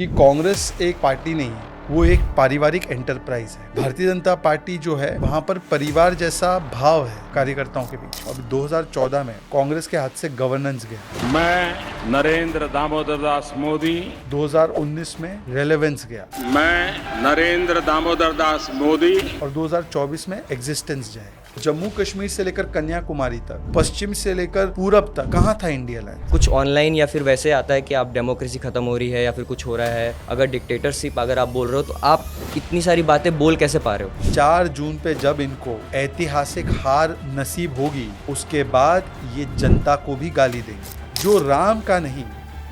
कि कांग्रेस एक पार्टी नहीं है, वो एक पारिवारिक एंटरप्राइज है। भारतीय जनता पार्टी जो है वहाँ पर परिवार जैसा भाव है कार्यकर्ताओं के बीच। अब 2014 में कांग्रेस के हाथ से गवर्नेंस गया, मैं नरेंद्र दामोदर दास मोदी 2019 में रेलेवेंस गया, मैं नरेंद्र दामोदर दास मोदी और 2024 में एग्जिस्टेंस जाएगा। जम्मू कश्मीर से लेकर कन्याकुमारी तक, पश्चिम से लेकर पूरब तक कहाँ था इंडिया लैंड? कुछ ऑनलाइन या फिर वैसे आता है कि आप डेमोक्रेसी खत्म हो रही है या फिर कुछ हो रहा है। अगर डिक्टेटरशिप अगर आप बोल रहे हो तो आप इतनी सारी बातें बोल कैसे पा रहे हो? 4 जून पे जब इनको ऐतिहासिक हार नसीब होगी, उसके बाद ये जनता को भी गाली देंगे। जो राम का नहीं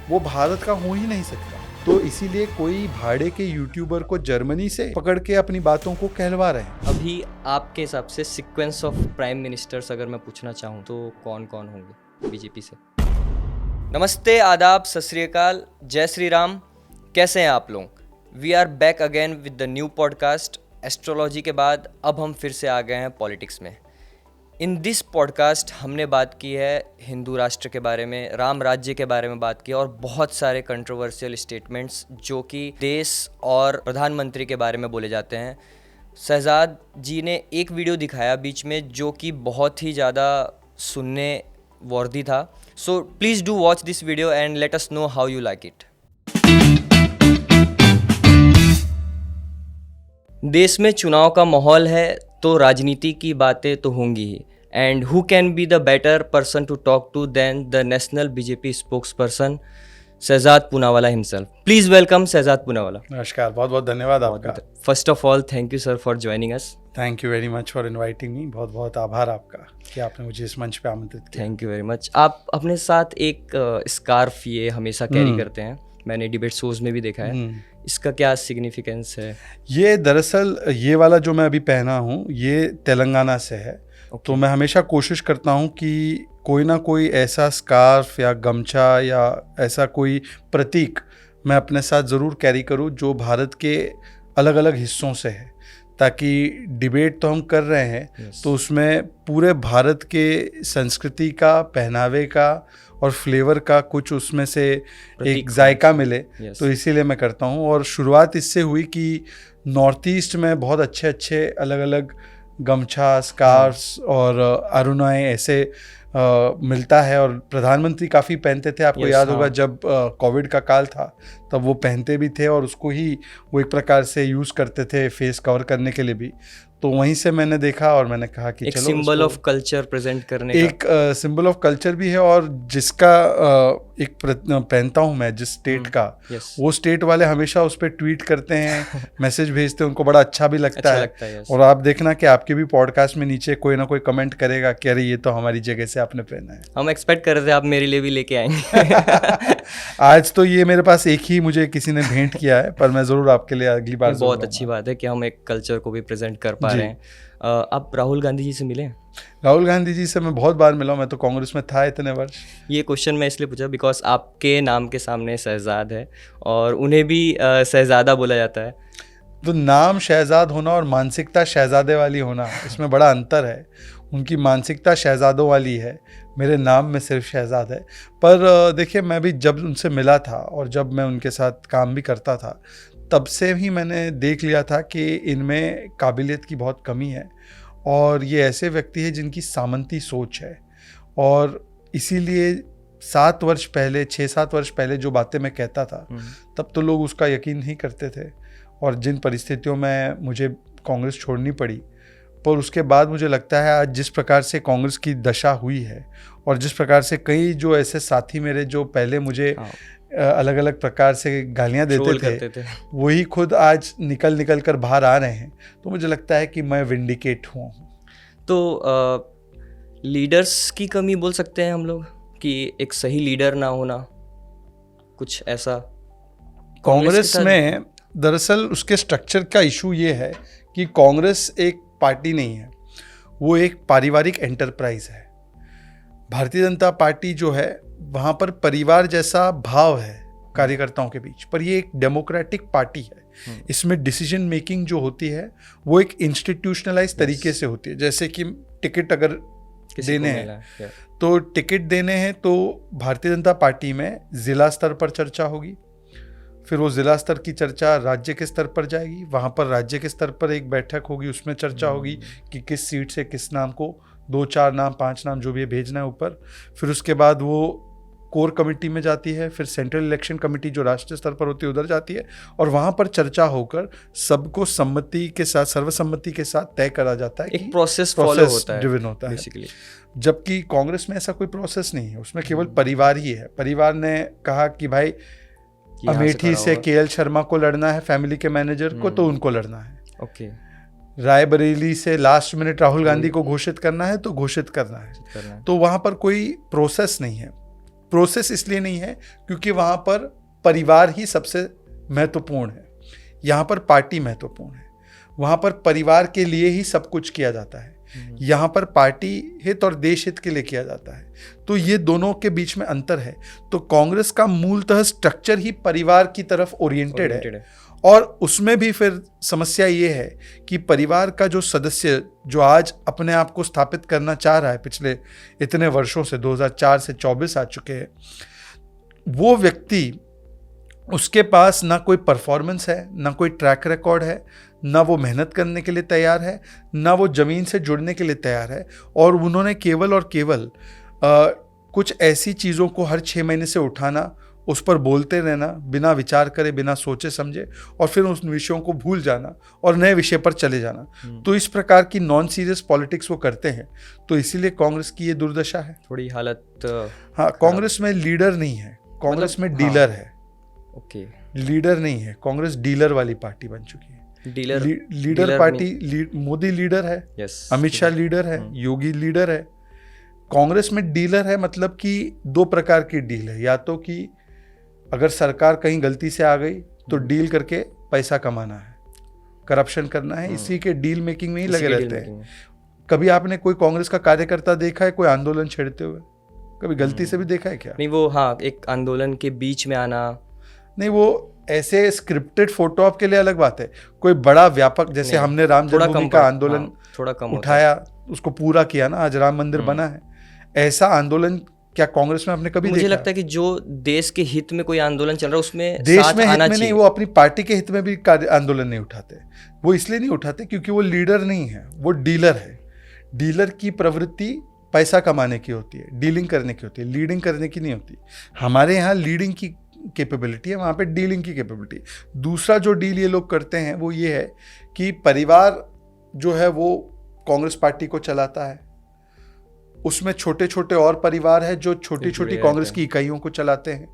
वो भारत का हो ही नहीं सकता। तो इसीलिए कोई भाड़े के यूट्यूबर को जर्मनी से पकड़ के अपनी बातों को कहलवा रहे हैं। अभी आपके हिसाब से सीक्वेंस ऑफ प्राइम मिनिस्टर्स अगर मैं पूछना चाहूँ तो कौन कौन होंगे बीजेपी से? नमस्ते, आदाब, सत श्री अकाल, जय श्री राम। कैसे हैं आप लोग? We are back again with the new podcast. Astrology के बाद अब हम फिर से आ गए हैं पॉलिटिक्स में। इन दिस पॉडकास्ट हमने बात की है हिंदू राष्ट्र के बारे में, राम राज्य के बारे में बात की और बहुत सारे कंट्रोवर्शियल स्टेटमेंट्स जो कि देश और प्रधानमंत्री के बारे में बोले जाते हैं। शहजाद जी ने एक वीडियो दिखाया बीच में जो कि बहुत ही ज़्यादा सुनने वर्दी था। So please do watch this video and let us know how you like it. देश में चुनाव का माहौल है तो राजनीति की बातें तो होंगी ही। And who can be the better person to talk to than the national BJP spokesperson Shehzad Poonawalla himself. Please welcome Shehzad Poonawalla. नमस्कार, बहुत बहुत धन्यवाद आपका। First of all thank you sir for joining us. Thank you very much for inviting me. बहुत बहुत आभार आपका कि आपने मुझे इस मंच पे आमंत्रित किया। Thank you very much. आप अपने साथ एक स्कार्फ ये हमेशा कैरी करते हैं, मैंने डिबेट शोज में भी देखा है। इसका क्या सिग्निफिकेंस है? ये दरअसल ये वाला जो मैं अभी पहना हूँ ये तेलंगाना से है। तो मैं हमेशा कोशिश करता हूँ कि कोई ना कोई ऐसा स्कार्फ या गमछा या ऐसा कोई प्रतीक मैं अपने साथ ज़रूर कैरी करूँ जो भारत के अलग अलग हिस्सों से है, ताकि डिबेट तो हम कर रहे हैं तो उसमें पूरे भारत के संस्कृति का, पहनावे का और फ्लेवर का कुछ उसमें से एक जायका मिले। तो इसीलिए मैं करता हूँ। और शुरुआत इससे हुई कि नॉर्थ ईस्ट में बहुत अच्छे अच्छे अलग अलग गमछा, स्कार्फ्स और अरुणाएं ऐसे मिलता है और प्रधानमंत्री काफ़ी पहनते थे। आपको याद होगा जब कोविड का काल था तब वो पहनते भी थे और उसको ही वो एक प्रकार से यूज़ करते थे फेस कवर करने के लिए भी। तो वहीं से मैंने देखा और मैंने कहा कि चलो सिंबल ऑफ कल्चर प्रेजेंट करने का एक सिंबल ऑफ कल्चर भी है। और जिसका एक पहनता हूँ मैं जिस स्टेट का, वो स्टेट वाले हमेशा उस पर ट्वीट करते हैं मैसेज भेजते हैं, उनको बड़ा अच्छा भी लगता है। और आप देखना कि आपके भी पॉडकास्ट में नीचे कोई ना कोई कमेंट करेगा कि अरे ये तो हमारी जगह से आपने पहना है। हम एक्सपेक्ट कर रहे थे आप मेरे लिए भी लेके आएंगे। आज तो ये मेरे पास एक ही मुझे किसी ने भेंट किया है, पर मैं ज़रूर आपके लिए अगली बार। बहुत अच्छी बात है कि हम एक कल्चर को भी प्रेजेंट कर पा रहे हैं। आप राहुल गांधी जी से मिले? राहुल गांधी जी से मैं बहुत बार मिला हूँ। मैं तो कांग्रेस में था इतने वर्ष। ये क्वेश्चन मैं इसलिए पूछा बिकॉज आपके नाम के सामने शहजाद है और उन्हें भी शहजादा बोला जाता है। तो नाम शहजाद होना और मानसिकता शहजादे वाली होना, इसमें बड़ा अंतर है। उनकी मानसिकता शहजादों वाली है, मेरे नाम में सिर्फ शहजाद है। पर देखिए, मैं भी जब उनसे मिला था और जब मैं उनके साथ काम भी करता था तब से ही मैंने देख लिया था कि इनमें काबिलियत की बहुत कमी है और ये ऐसे व्यक्ति हैं जिनकी सामंती सोच है। और इसीलिए 7 वर्ष पहले, 6-7 वर्ष पहले जो बातें मैं कहता था तब तो लोग उसका यकीन नहीं करते थे। और जिन परिस्थितियों में मुझे कांग्रेस छोड़नी पड़ी, पर उसके बाद मुझे लगता है आज जिस प्रकार से कांग्रेस की दशा हुई है और जिस प्रकार से कई जो ऐसे साथी मेरे जो पहले मुझे अलग अलग प्रकार से गालियां देते थे वही खुद आज निकल कर बाहर आ रहे हैं, तो मुझे लगता है कि मैं विंडिकेट हुआ हूँ। तो लीडर्स की कमी बोल सकते हैं हम लोग कि एक सही लीडर ना होना, कुछ ऐसा कांग्रेस में दरअसल उसके स्ट्रक्चर का इशू ये है कि कांग्रेस एक पार्टी नहीं है, वो एक पारिवारिक एंटरप्राइज है। भारतीय जनता पार्टी जो है वहाँ पर परिवार जैसा भाव है कार्यकर्ताओं के बीच, पर ये एक डेमोक्रेटिक पार्टी है। इसमें डिसीजन मेकिंग जो होती है वो एक इंस्टीट्यूशनलाइज तरीके से होती है। जैसे कि टिकट अगर देने हैं तो टिकट देने हैं तो भारतीय जनता पार्टी में ज़िला स्तर पर चर्चा होगी, फिर वो ज़िला स्तर की चर्चा राज्य के स्तर पर जाएगी, वहाँ पर राज्य के स्तर पर एक बैठक होगी, उसमें चर्चा होगी कि किस सीट से किस नाम को 2-4 नाम 5 नाम जो भी है भेजना है ऊपर। फिर उसके बाद वो कोर कमेटी में जाती है, फिर सेंट्रल इलेक्शन कमेटी जो राष्ट्रीय स्तर पर होती है उधर जाती है, और वहाँ पर चर्चा होकर सबको सम्मति के साथ, सर्वसम्मति के साथ तय करा जाता है। एक प्रोसेस फॉलो होता है ड्रिवन होता है बेसिकली। जबकि कांग्रेस में ऐसा कोई प्रोसेस नहीं है, उसमें केवल परिवार ही है। परिवार ने कहा कि भाई अमेठी से केएल शर्मा को लड़ना है, फैमिली के मैनेजर को, तो उनको लड़ना है। ओके। रायबरेली से लास्ट मिनट राहुल गांधी को घोषित करना है तो घोषित करना है। तो वहां पर कोई प्रोसेस नहीं है। प्रोसेस इसलिए नहीं है क्योंकि वहां पर परिवार ही सबसे महत्वपूर्ण है, यहाँ पर पार्टी महत्वपूर्ण है। वहां पर परिवार के लिए ही सब कुछ किया जाता है, यहाँ पर पार्टी हित और देश हित के लिए किया जाता है। तो ये दोनों के बीच में अंतर है। तो कांग्रेस का मूलतः स्ट्रक्चर ही परिवार की तरफ ओरिएंटेड है, और उसमें भी फिर समस्या ये है कि परिवार का जो सदस्य जो आज अपने आप को स्थापित करना चाह रहा है, पिछले इतने वर्षों से 2004 से 24 आ चुके हैं, वो व्यक्ति, उसके पास ना कोई परफॉर्मेंस है, ना कोई ट्रैक रिकॉर्ड है, ना वो मेहनत करने के लिए तैयार है, ना वो ज़मीन से जुड़ने के लिए तैयार है, और उन्होंने केवल और केवल कुछ ऐसी चीज़ों को हर 6 महीने से उठाना, उस पर बोलते रहना, बिना विचार करे, बिना सोचे समझे, और फिर उन विषयों को भूल जाना और नए विषय पर चले जाना। तो इस प्रकार की नॉन सीरियस पॉलिटिक्स वो करते हैं। तो इसीलिए कांग्रेस की ये दुर्दशा है। थोड़ी हालत हाँ, कांग्रेस में लीडर नहीं है, कांग्रेस में डीलर है। ओके। लीडर नहीं है, कांग्रेस डीलर वाली पार्टी बन चुकी है। लीडर पार्टी, मोदी लीडर है, अमित शाह लीडर है, योगी लीडर है। कांग्रेस में डीलर है, मतलब कि 2 प्रकार की डील है। या तो कि अगर सरकार कहीं गलती से आ गई तो डील करके पैसा कमाना है, करप्शन करना है, इसी के डील मेकिंग में ही लगे रहते हैं। कभी आपने कोई कांग्रेस का कार्यकर्ता देखा है कोई आंदोलन छेड़ते हुए? कभी गलती से भी देखा है क्या? नहीं, वो हाँ, एक आंदोलन के बीच में आना नहीं, वो ऐसे स्क्रिप्टेड फोटो ऑप के लिए अलग बात है। कोई बड़ा व्यापक, जैसे हमने राम जन्मभूमि का आंदोलन थोड़ा कम उठाया, उसको पूरा किया ना, आज राम मंदिर बना है, ऐसा आंदोलन क्या कांग्रेस में आपने कभी देखा? मुझे लगता है कि जो देश के हित में कोई आंदोलन चल रहा है उसमें देश साथ में हित आना में नहीं, वो अपनी पार्टी के हित में भी आंदोलन नहीं उठाते। वो इसलिए नहीं उठाते क्योंकि वो लीडर नहीं है, वो डीलर है। डीलर की प्रवृत्ति पैसा कमाने की होती है, डीलिंग करने की होती है, लीडिंग करने की नहीं होती। हमारे यहाँ लीडिंग की कैपेबिलिटी है, वहाँ पे डीलिंग की कैपेबिलिटी। दूसरा जो डील ये लोग करते हैं वो ये है कि परिवार जो है वो कांग्रेस पार्टी को चलाता है, उसमें छोटे छोटे और परिवार है जो छोटी छोटी कांग्रेस की इकाइयों को चलाते हैं,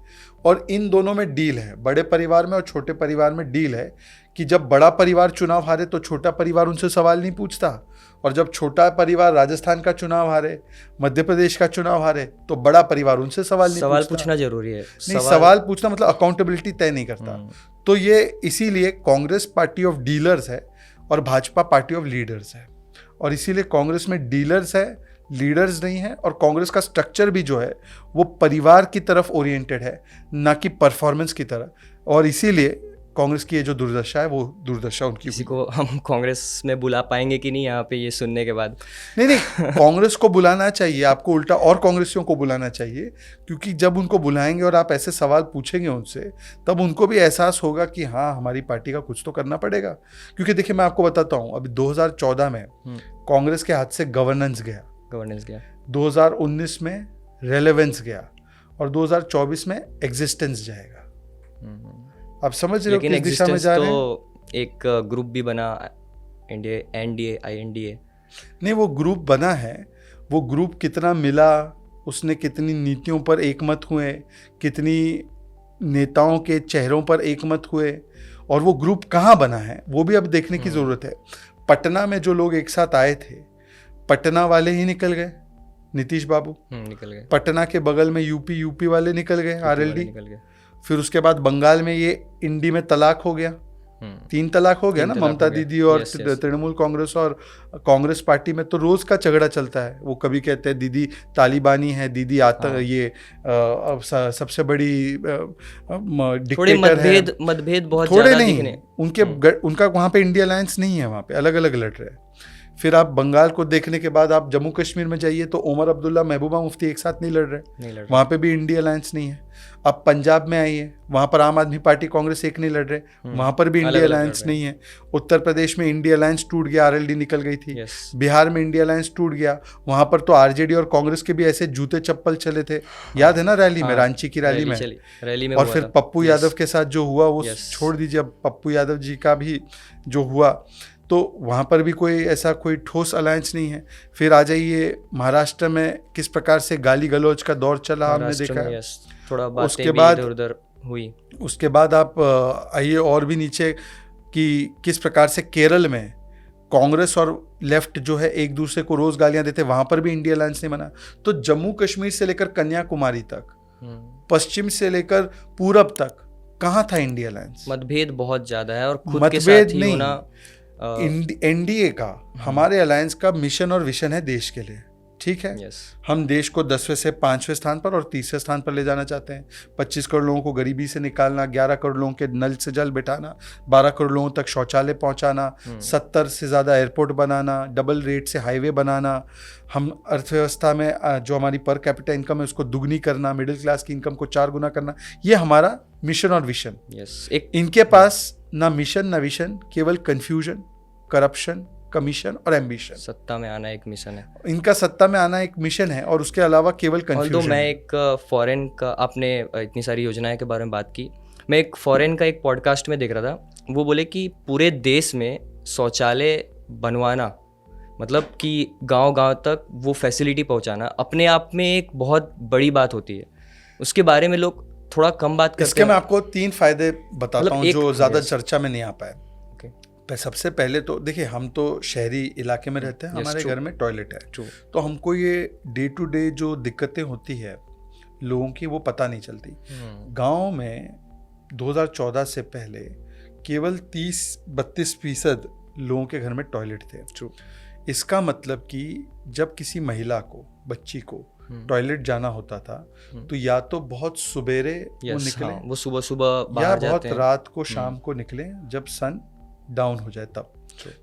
और इन दोनों में डील है। बड़े परिवार में और छोटे परिवार में डील है कि जब बड़ा परिवार चुनाव हारे तो छोटा परिवार उनसे सवाल नहीं पूछता, और जब छोटा परिवार राजस्थान का चुनाव हारे, मध्य प्रदेश का चुनाव हारे, तो बड़ा परिवार उनसे सवाल पूछना जरूरी है। नहीं, सवाल पूछना मतलब अकाउंटेबिलिटी तय नहीं करता। तो ये इसीलिए कांग्रेस पार्टी ऑफ डीलर्स है और भाजपा पार्टी ऑफ लीडर्स है, और इसीलिए कांग्रेस में डीलर्स है, लीडर्स नहीं है। और कांग्रेस का स्ट्रक्चर भी जो है वो परिवार की तरफ ओरिएंटेड है, ना कि परफॉर्मेंस की तरफ। और इसीलिए कांग्रेस की ये जो दुर्दशा है वो दुर्दशा उनकी। किसी को हम कांग्रेस में बुला पाएंगे कि नहीं यहाँ पे ये सुनने के बाद? नहीं, कांग्रेस को बुलाना चाहिए आपको, उल्टा और कांग्रेसियों को बुलाना चाहिए, क्योंकि जब उनको बुलाएंगे और आप ऐसे सवाल पूछेंगे उनसे, तब उनको भी एहसास होगा कि हाँ, हमारी पार्टी का कुछ तो करना पड़ेगा। क्योंकि देखिए, मैं आपको बताता हूँ, अभी 2014 में कांग्रेस के हाथ से गवर्नेंस गया, 2019 में रेलेवेंस गया, और 2024 में एग्जिस्टेंस जाएगा। आप समझ रहे हो किस दिशा में जा रहे हैं? तो एक ग्रुप भी बना, एनडीए आईएनडीए। नहीं, वो ग्रुप बना है, वो ग्रुप कितना मिला, उसने कितनी नीतियों पर एकमत हुए, कितनी नेताओं के चेहरों पर एकमत हुए, और वो ग्रुप कहाँ बना है वो भी अब देखने की ज़रूरत है। पटना में जो लोग एक साथ आए थे, पटना वाले ही निकल गए, नीतीश बाबू निकल गए। पटना के बगल में यूपी वाले निकल गए, आरएलडी। फिर उसके बाद बंगाल में ये इंडी में तलाक हो गया, 3 तलाक हो गया ना, ममता दीदी और तृणमूल कांग्रेस और कांग्रेस पार्टी में तो रोज का झगड़ा चलता है। वो कभी कहते हैं दीदी तालिबानी है, दीदी ये सबसे बड़ी डिक्टेटर है। मतभेद बहुत थोड़े ज्यादा नहीं, उनका वहाँ पे इंडिया अलायंस नहीं है, वहाँ पे अलग अलग लड़ रहे हैं। फिर आप बंगाल को देखने के बाद आप जम्मू कश्मीर में जाइए तो उमर अब्दुल्ला महबूबा मुफ्ती एक साथ नहीं लड़ रहे, वहाँ पे भी इंडिया अलायंस नहीं है। अब पंजाब में आइए, वहाँ पर आम आदमी पार्टी कांग्रेस एक नहीं लड़ रहे, वहाँ पर भी इंडिया अलायंस नहीं है। उत्तर प्रदेश में इंडिया अलायंस टूट गया, आरएलडी निकल गई थी। बिहार में इंडिया अलायंस टूट गया, वहाँ पर तो आरजेडी और कांग्रेस के भी ऐसे जूते चप्पल चले थे, याद है ना रैली में, रांची की रैली में। और फिर पप्पू यादव के साथ जो हुआ वो छोड़ दीजिए, अब पप्पू यादव जी का भी जो हुआ, तो वहाँ पर भी कोई ऐसा कोई ठोस अलायंस नहीं है। फिर आ जाइए महाराष्ट्र में किस प्रकार से गाली गलौज का दौर चला, हमने देखा है। थोड़ा उसके बाद उधर हुई। उसके बाद आप आइए और भी नीचे कि किस प्रकार से केरल में कांग्रेस और लेफ्ट जो है एक दूसरे को रोज गालियां देते, वहां पर भी इंडिया अलायंस नहीं बना। तो जम्मू कश्मीर से लेकर कन्याकुमारी तक, पश्चिम से लेकर पूरब तक कहाँ था इंडिया अलायंस? मतभेद बहुत ज्यादा है और खुद के साथ ही होना। एनडीए का हमारे अलायंस का मिशन और विजन है देश के लिए, ठीक है। हम देश को 10वें से 5वें स्थान पर और 30वें स्थान पर ले जाना चाहते हैं। 25 करोड़ लोगों को गरीबी से निकालना, 11 करोड़ लोगों के नल से जल बिठाना, 12 करोड़ लोगों तक शौचालय पहुंचाना, 70 से ज़्यादा एयरपोर्ट बनाना, डबल रेट से हाईवे बनाना, हम अर्थव्यवस्था में जो हमारी पर कैपिटा इनकम है उसको दुगनी करना, मिडिल क्लास की इनकम को 4 गुना करना, ये हमारा मिशन और विजन। इनके पास ना मिशन ना विजन, केवल कन्फ्यूजन, करप्शन, कमीशन और एम्बिशन। सत्ता में आना एक मिशन है इनका, सत्ता में आना एक मिशन है और उसके अलावा केवल कंफ्यूजन। तो मैं एक फॉरेन का, आपने इतनी सारी योजनाएं के बारे में बात की, मैं एक फॉरेन का एक पॉडकास्ट में देख रहा था, वो बोले कि पूरे देश में शौचालय बनवाना, मतलब कि गांव-गांव तक वो फैसिलिटी पहुंचाना अपने आप में एक बहुत बड़ी बात होती है। उसके बारे में लोग थोड़ा कम बात करते हैं। इसके मैं आपको 3 फायदे बताता हूँ जो ज़्यादा चर्चा में नहीं आ पाए। सबसे पहले तो देखिए, हम तो शहरी इलाके में रहते हैं, हमारे घर में टॉयलेट है, तो हमको ये डे टू डे जो दिक्कतें होती है लोगों की वो पता नहीं चलती। गांव में 2014 से पहले केवल 30-32% लोगों के घर में टॉयलेट थे। इसका मतलब कि जब किसी महिला को, बच्ची को टॉयलेट जाना होता था तो या तो बहुत सुबेरे वो निकले, वो सुबह या बहुत रात को, शाम को निकले जब सन डाउन हो जाए तब,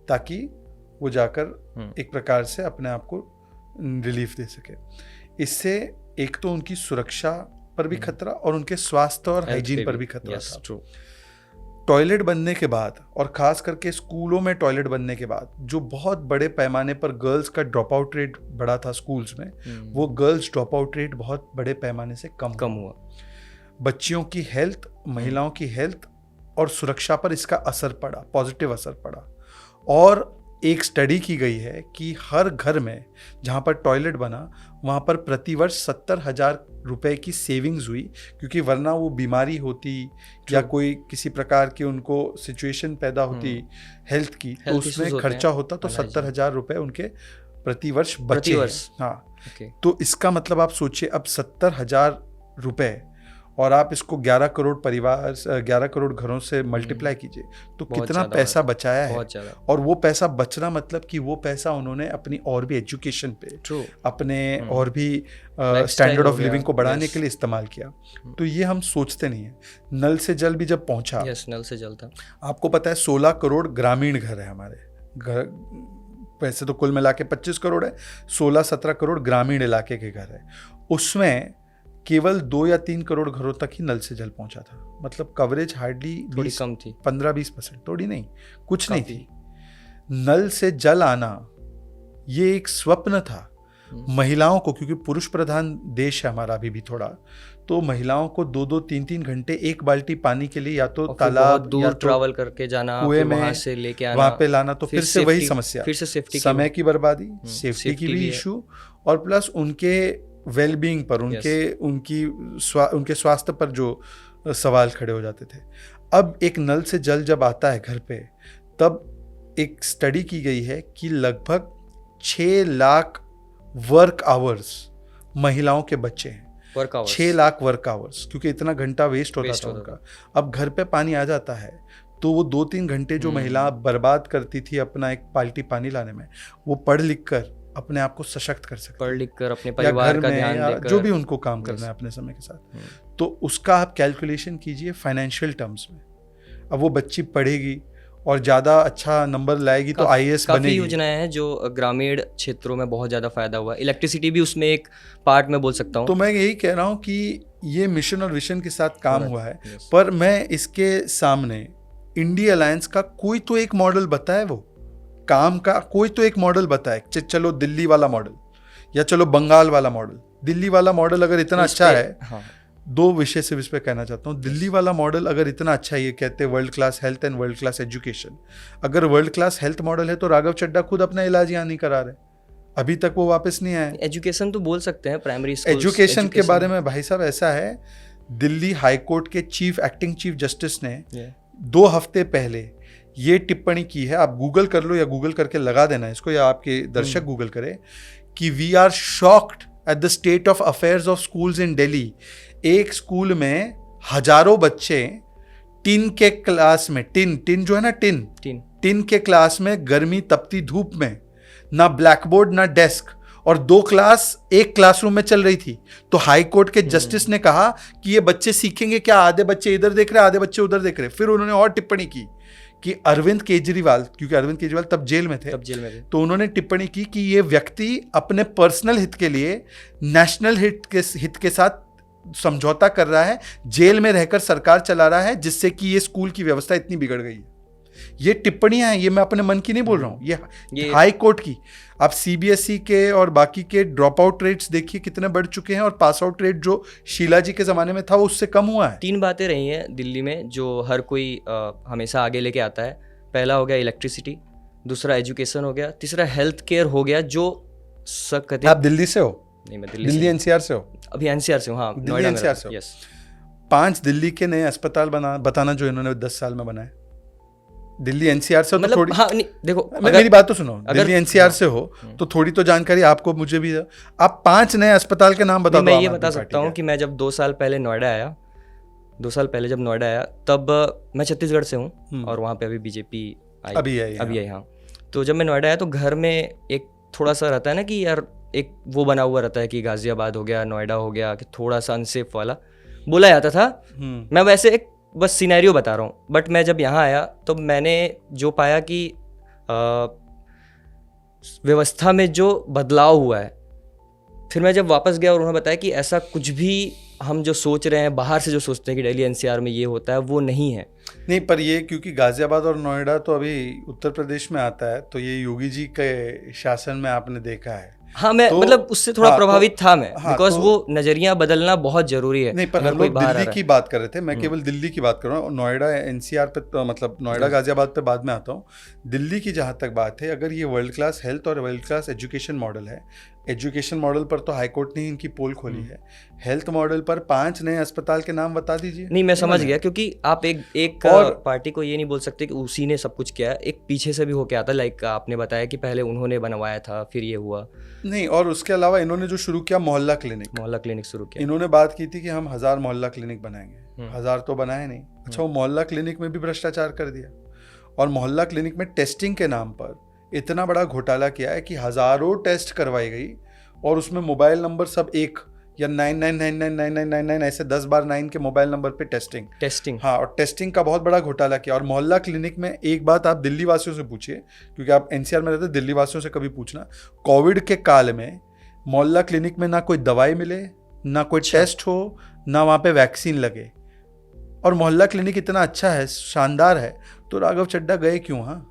ताकि वो जाकर एक प्रकार से अपने आप को रिलीफ दे सके। इससे एक तो उनकी सुरक्षा पर भी खतरा और उनके स्वास्थ्य और हाइजीन पर भी खतरा था। टॉयलेट बनने के बाद और खास करके स्कूलों में टॉयलेट बनने के बाद जो बहुत बड़े पैमाने पर गर्ल्स का ड्रॉप आउट रेट बढ़ा था स्कूल्स में, वो गर्ल्स ड्रॉप आउट रेट बहुत बड़े पैमाने से कम हुआ। बच्चियों की हेल्थ, महिलाओं की हेल्थ और सुरक्षा पर इसका असर पड़ा, पॉजिटिव असर पड़ा। और एक स्टडी की गई है कि हर घर में जहाँ पर टॉयलेट बना वहाँ पर प्रतिवर्ष 70,000 रुपए की सेविंग्स हुई, क्योंकि वरना वो बीमारी होती या कोई किसी प्रकार की उनको सिचुएशन पैदा होती हेल्थ की, तो उसमें खर्चा होता, तो 70,000 रुपए उनके प्रतिवर्ष बचे। हाँ, तो इसका मतलब आप सोचिए, अब 70,000 रुपए और आप इसको 11 करोड़ परिवार, 11 करोड़ घरों से मल्टीप्लाई कीजिए तो कितना पैसा बचाया है। और वो पैसा बचना मतलब कि वो पैसा उन्होंने अपनी और भी एजुकेशन पे, अपने और भी स्टैंडर्ड ऑफ लिविंग को बढ़ाने के लिए इस्तेमाल किया। तो ये हम सोचते नहीं है। नल से जल भी जब पहुंचा, नल से जल था, आपको पता है 16 करोड़ ग्रामीण घर है हमारे घर, वैसे तो कुल मिला के 25 करोड़ है, 16-17 करोड़ ग्रामीण इलाके के घर है। उसमें केवल 2 या 3 करोड़ घरों तक ही नल से जल पहुंचा था। मतलब कवरेज हार्डली कम थी, 15-20%, थोड़ी नहीं, कुछ नहीं थी। नल से जल आना ये एक स्वप्न था महिलाओं को, क्योंकि पुरुष प्रधान देश है हमारा अभी भी थोड़ा, तो महिलाओं को 2-2, 3-3 घंटे एक बाल्टी पानी के लिए या तो तालाब दूर या ट्रैवल करके जाना, कुएं में वहां से लेके आना, वहां पे लाना, तो फिर से वही समस्या, फिर से सेफ्टी, समय की बर्बादी, सेफ्टी की भी इशू, और प्लस उनके वेलबींग पर, उनके स्वास्थ्य पर जो सवाल खड़े हो जाते थे। अब एक नल से जल जब आता है घर पे, तब एक स्टडी की गई है कि लगभग 6 लाख वर्क आवर्स महिलाओं के बच्चे हैं। 6 लाख वर्क आवर्स, क्योंकि इतना घंटा वेस्ट होता था उनका। अब घर पे पानी आ जाता है तो वो 2-3 घंटे जो महिला बर्बाद करती थी अपना एक बाल्टी पानी लाने में, वो पढ़ लिख कर अपने आप को सशक्त कर सकते, पढ़ लिख कर अपने परिवार का ध्यान देकर, जो भी उनको काम करना है अपने समय के साथ। तो उसका आप कैलकुलेशन कीजिए फाइनेंशियल टर्म्स में। अब वो बच्ची पढ़ेगी, और ज़्यादा अच्छा नंबर लाएगी तो IAS काफ़ी बनेगी। योजनाएं हैं जो ग्रामीण क्षेत्रों में बहुत ज़्यादा फायदा हुआ है। इलेक्ट्रिसिटी भी उसमें एक पार्ट में बोल सकता हूँ। तो मैं यही कह रहा हूँ कि ये मिशन और विजन के साथ काम हुआ है, yes. पर मैं इसके सामने इंडिया अलायंस का कोई तो एक मॉडल बताए, वो काम का कोई तो एक मॉडल बताए। चलो दिल्ली वाला मॉडल या चलो बंगाल वाला मॉडल। दिल्ली वाला मॉडल अगर इतना अच्छा है, हाँ, दो विषय से इस पे कहना चाहता हूँ। दिल्ली वाला मॉडल अगर इतना अच्छा है, ये कहते हैं world class health and world class education, अगर वर्ल्ड क्लास हेल्थ मॉडल है तो राघव चड्ढा खुद अपना इलाज यहाँ नहीं करा रहे, अभी तक वो वापस नहीं आए। एजुकेशन तो बोल सकते हैं, प्राइमरी स्कूल एजुकेशन के बारे में भाई साहब ऐसा है, दिल्ली हाई कोर्ट के एक्टिंग चीफ जस्टिस ने 2 हफ्ते पहले ये टिप्पणी की है, आप गूगल कर लो या गूगल करके लगा देना इसको, या आपके दर्शक गूगल करें, कि we are shocked at the state of affairs of schools in Delhi. एक स्कूल में हजारों बच्चे टिन के क्लास में, टिन जो है ना, टिन के क्लास में गर्मी तपती धूप में, ना ब्लैक बोर्ड ना डेस्क, और 2 क्लास एक क्लासरूम में चल रही थी। तो हाई कोर्ट के जस्टिस ने कहा कि ये बच्चे सीखेंगे क्या, आधे बच्चे इधर देख रहे आधे बच्चे उधर देख रहे। फिर उन्होंने और टिप्पणी की कि अरविंद केजरीवाल, क्योंकि अरविंद केजरीवाल तब जेल में थे, तो उन्होंने टिप्पणी की कि ये व्यक्ति अपने पर्सनल हित के लिए नेशनल हित के साथ समझौता कर रहा है, जेल में रहकर सरकार चला रहा है, जिससे कि ये स्कूल की व्यवस्था इतनी बिगड़ गई है। ये टिप्पणियां हैं, ये मैं अपने मन की नहीं बोल रहा हूं, ये हाई कोर्ट की। आप CBSE के और बाकी के ड्रॉप आउट रेट्स देखिए कितने बढ़ चुके हैं, और पास आउट रेट जो शीला जी के ज़माने में था वो उससे कम हुआ है। 3 बातें रही हैं दिल्ली में जो हर कोई हमेशा आगे लेके आता है। पहला हो गया इलेक्ट्रिसिटी, दूसरा एजुकेशन हो गया, तीसरा हेल्थ केयर हो गया। जो कहते आप दिल्ली से हो? नहीं, मैं दिल्ली NCR से हो? अभी NCR से हूँ। हाँ, दिल्ली NCR से हो। यस। 5 दिल्ली के नए अस्पताल बताना जो इन्होंने 10 साल में बनाए। दिल्ली NCR से हो तो थोड़ी, हाँ, नहीं, देखो मेरी बात तो सुनो, दिल्ली NCR से हो तो थोड़ी तो जानकारी आपको मुझे भी है। आप 5 नए अस्पताल के नाम बता दो। मैं ये बता सकता हूँ कि मैं जब 2 साल पहले नोएडा आया, 2 साल पहले जब नोएडा आया, तब मैं छत्तीसगढ़ से हूँ और वहाँ पे अभी BJP अभी आई। हाँ, तो जब मैं नोएडा आया तो घर में एक थोड़ा सा रहता है ना कि यार एक वो बना हुआ रहता है कि गाजियाबाद हो गया, नोएडा हो गया, कि थोड़ा सा अनसेफ वाला बोला जाता था। मैं वैसे एक बस सिनेरियो बता रहा हूँ। बट मैं जब यहाँ आया तो मैंने जो पाया कि व्यवस्था में जो बदलाव हुआ है, फिर मैं जब वापस गया और उन्होंने बताया कि ऐसा कुछ भी हम जो सोच रहे हैं, बाहर से जो सोचते हैं कि दिल्ली NCR में ये होता है, वो नहीं है। नहीं, पर ये क्योंकि गाजियाबाद और नोएडा तो अभी उत्तर प्रदेश में आता है, तो ये योगी जी के शासन में आपने देखा है। हाँ, मैं मतलब उससे थोड़ा प्रभावित था मैं, बिकॉज वो नजरिया बदलना बहुत जरूरी है। नहीं, पर हम लोग दिल्ली की बात कर रहे थे, मैं केवल दिल्ली की बात कर रहा हूँ। नोएडा NCR पे तो मतलब नोएडा गाजियाबाद पे बाद में आता हूँ। दिल्ली की जहाँ तक बात है, अगर ये वर्ल्ड क्लास हेल्थ और वर्ल्ड क्लास एजुकेशन मॉडल है, एजुकेशन मॉडल पर तो हाईकोर्ट ने इनकी पोल खोली है, हेल्थ मॉडल पर 5 नए अस्पताल के नाम बता दीजिए। नहीं, मैं समझ गया, क्योंकि आप एक और पार्टी को ये नहीं बोल सकते कि उसी ने सब कुछ किया, एक पीछे से भी होके आता। लाइक आपने बताया कि पहले उन्होंने बनवाया था, फिर ये हुआ नहीं। और उसके अलावा इन्होंने जो शुरू किया मोहल्ला क्लिनिक शुरू किया। इन्होंने बात की थी कि हम 1000 मोहल्ला क्लिनिक बनाएंगे, 1000 तो बनाए नहीं। अच्छा, वो मोहल्ला क्लिनिक में भी भ्रष्टाचार कर दिया, और मोहल्ला क्लिनिक में टेस्टिंग के नाम पर इतना बड़ा घोटाला किया है कि हजारों टेस्ट करवाई गई, और उसमें मोबाइल नंबर सब एक या 99999999 ऐसे 10 बार 9 के मोबाइल नंबर पे टेस्टिंग। हाँ, और टेस्टिंग का बहुत बड़ा घोटाला किया। और मोहल्ला क्लिनिक में एक बात आप दिल्ली वासियों से पूछिए, क्योंकि आप NCR में रहते, दिल्ली वासियों से कभी पूछना, कोविड के काल में मोहल्ला क्लिनिक में ना कोई दवाई मिले, ना कोई टेस्ट हो, ना वहाँ पे वैक्सीन लगे। और मोहल्ला क्लिनिक इतना अच्छा है, शानदार है, तो राघव चड्ढा गए क्यों? हाँ,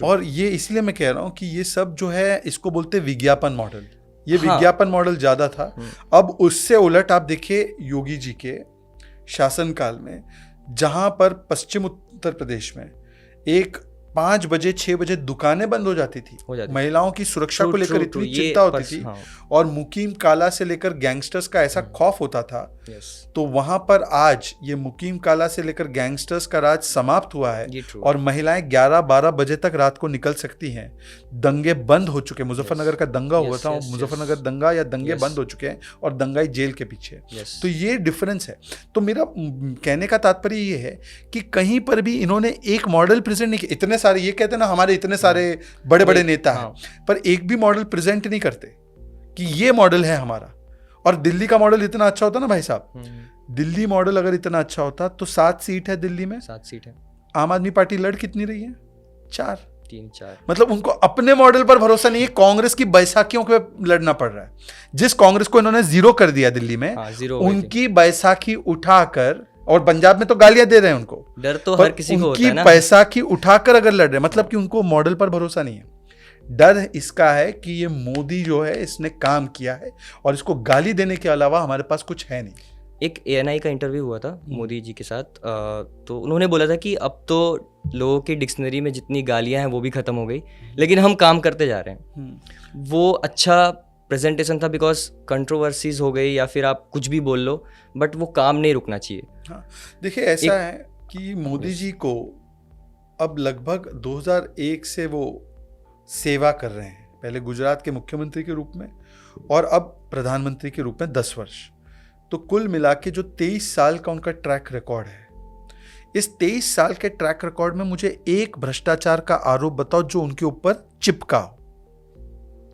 और ये इसलिए मैं कह रहा हूँ कि ये सब जो है इसको बोलते विज्ञापन मॉडल, ये विज्ञापन मॉडल ज्यादा था। अब उससे उलट आप देखिए योगी जी के शासनकाल में, जहां पर पश्चिम उत्तर प्रदेश में एक 5 बजे 6 बजे दुकानें बंद हो जाती थी, महिलाओं की सुरक्षा को लेकर इतनी चिंता होती थी, और मुकीम काला से लेकर गैंगस्टर्स का ऐसा खौफ होता था। तो वहां पर आज ये मुकीम काला से लेकर गैंगस्टर्स का राज समाप्त हुआ है, और महिलाएं 11-12 बजे तक रात को निकल सकती हैं। दंगे बंद हो चुके, मुजफ्फरनगर का दंगा हुआ था, मुजफ्फरनगर दंगा या दंगे बंद हो चुके हैं, और दंगाई जेल के पीछे। तो ये डिफरेंस है। तो मेरा कहने का तात्पर्य ये है कि कहीं पर भी इन्होंने एक मॉडल प्रेजेंट नहीं किया। इतने सारे, ये कहते हैं ना हमारे इतने सारे बड़े बड़े नेता हैं, पर एक भी मॉडल प्रेजेंट नहीं करते कि ये मॉडल है हमारा। और दिल्ली का मॉडल इतना अच्छा होता ना भाई साहब, दिल्ली मॉडल अगर इतना अच्छा होता तो 7 सीट है दिल्ली में, 7 सीट है। आम आदमी पार्टी लड़ कितनी रही है? 4। 3-4। मतलब उनको अपने मॉडल पर भरोसा नहीं है, कांग्रेस की बैसाखियों पे लड़ना पड़ रहा है। जिस कांग्रेस को इन्होंने 0 कर दिया दिल्ली में, हाँ, 0 हो गई थी। उनकी बैसाखी उठाकर, और पंजाब में तो गालियां दे रहे हैं उनको, डर तो पर हर किसी को होता है ना। उनकी बैसाखी उठाकर अगर लड़ रहे हैं, मतलब कि उनको मॉडल पर भरोसा नहीं है। डर इसका है कि ये मोदी जो है इसने काम किया है और इसको गाली देने के अलावा हमारे पास कुछ है नहीं। एक ANI का इंटरव्यू हुआ था मोदी जी के साथ, तो उन्होंने बोला था कि अब तो लोगों की डिक्शनरी में जितनी गालियां हैं वो भी ख़त्म हो गई, लेकिन हम काम करते जा रहे हैं। वो अच्छा प्रेजेंटेशन था, बिकॉज कंट्रोवर्सीज हो गई या फिर आप कुछ भी बोल लो, बट वो काम नहीं रुकना चाहिए। हाँ, देखिए ऐसा है कि मोदी जी को अब लगभग 2001 से वो सेवा कर रहे हैं, पहले गुजरात के मुख्यमंत्री के रूप में और अब प्रधानमंत्री के रूप में 10 वर्ष। तो कुल मिला के जो 23 साल का उनका ट्रैक रिकॉर्ड है, इस 23 साल के ट्रैक रिकॉर्ड में मुझे एक भ्रष्टाचार का आरोप बताओ जो उनके ऊपर चिपका हो,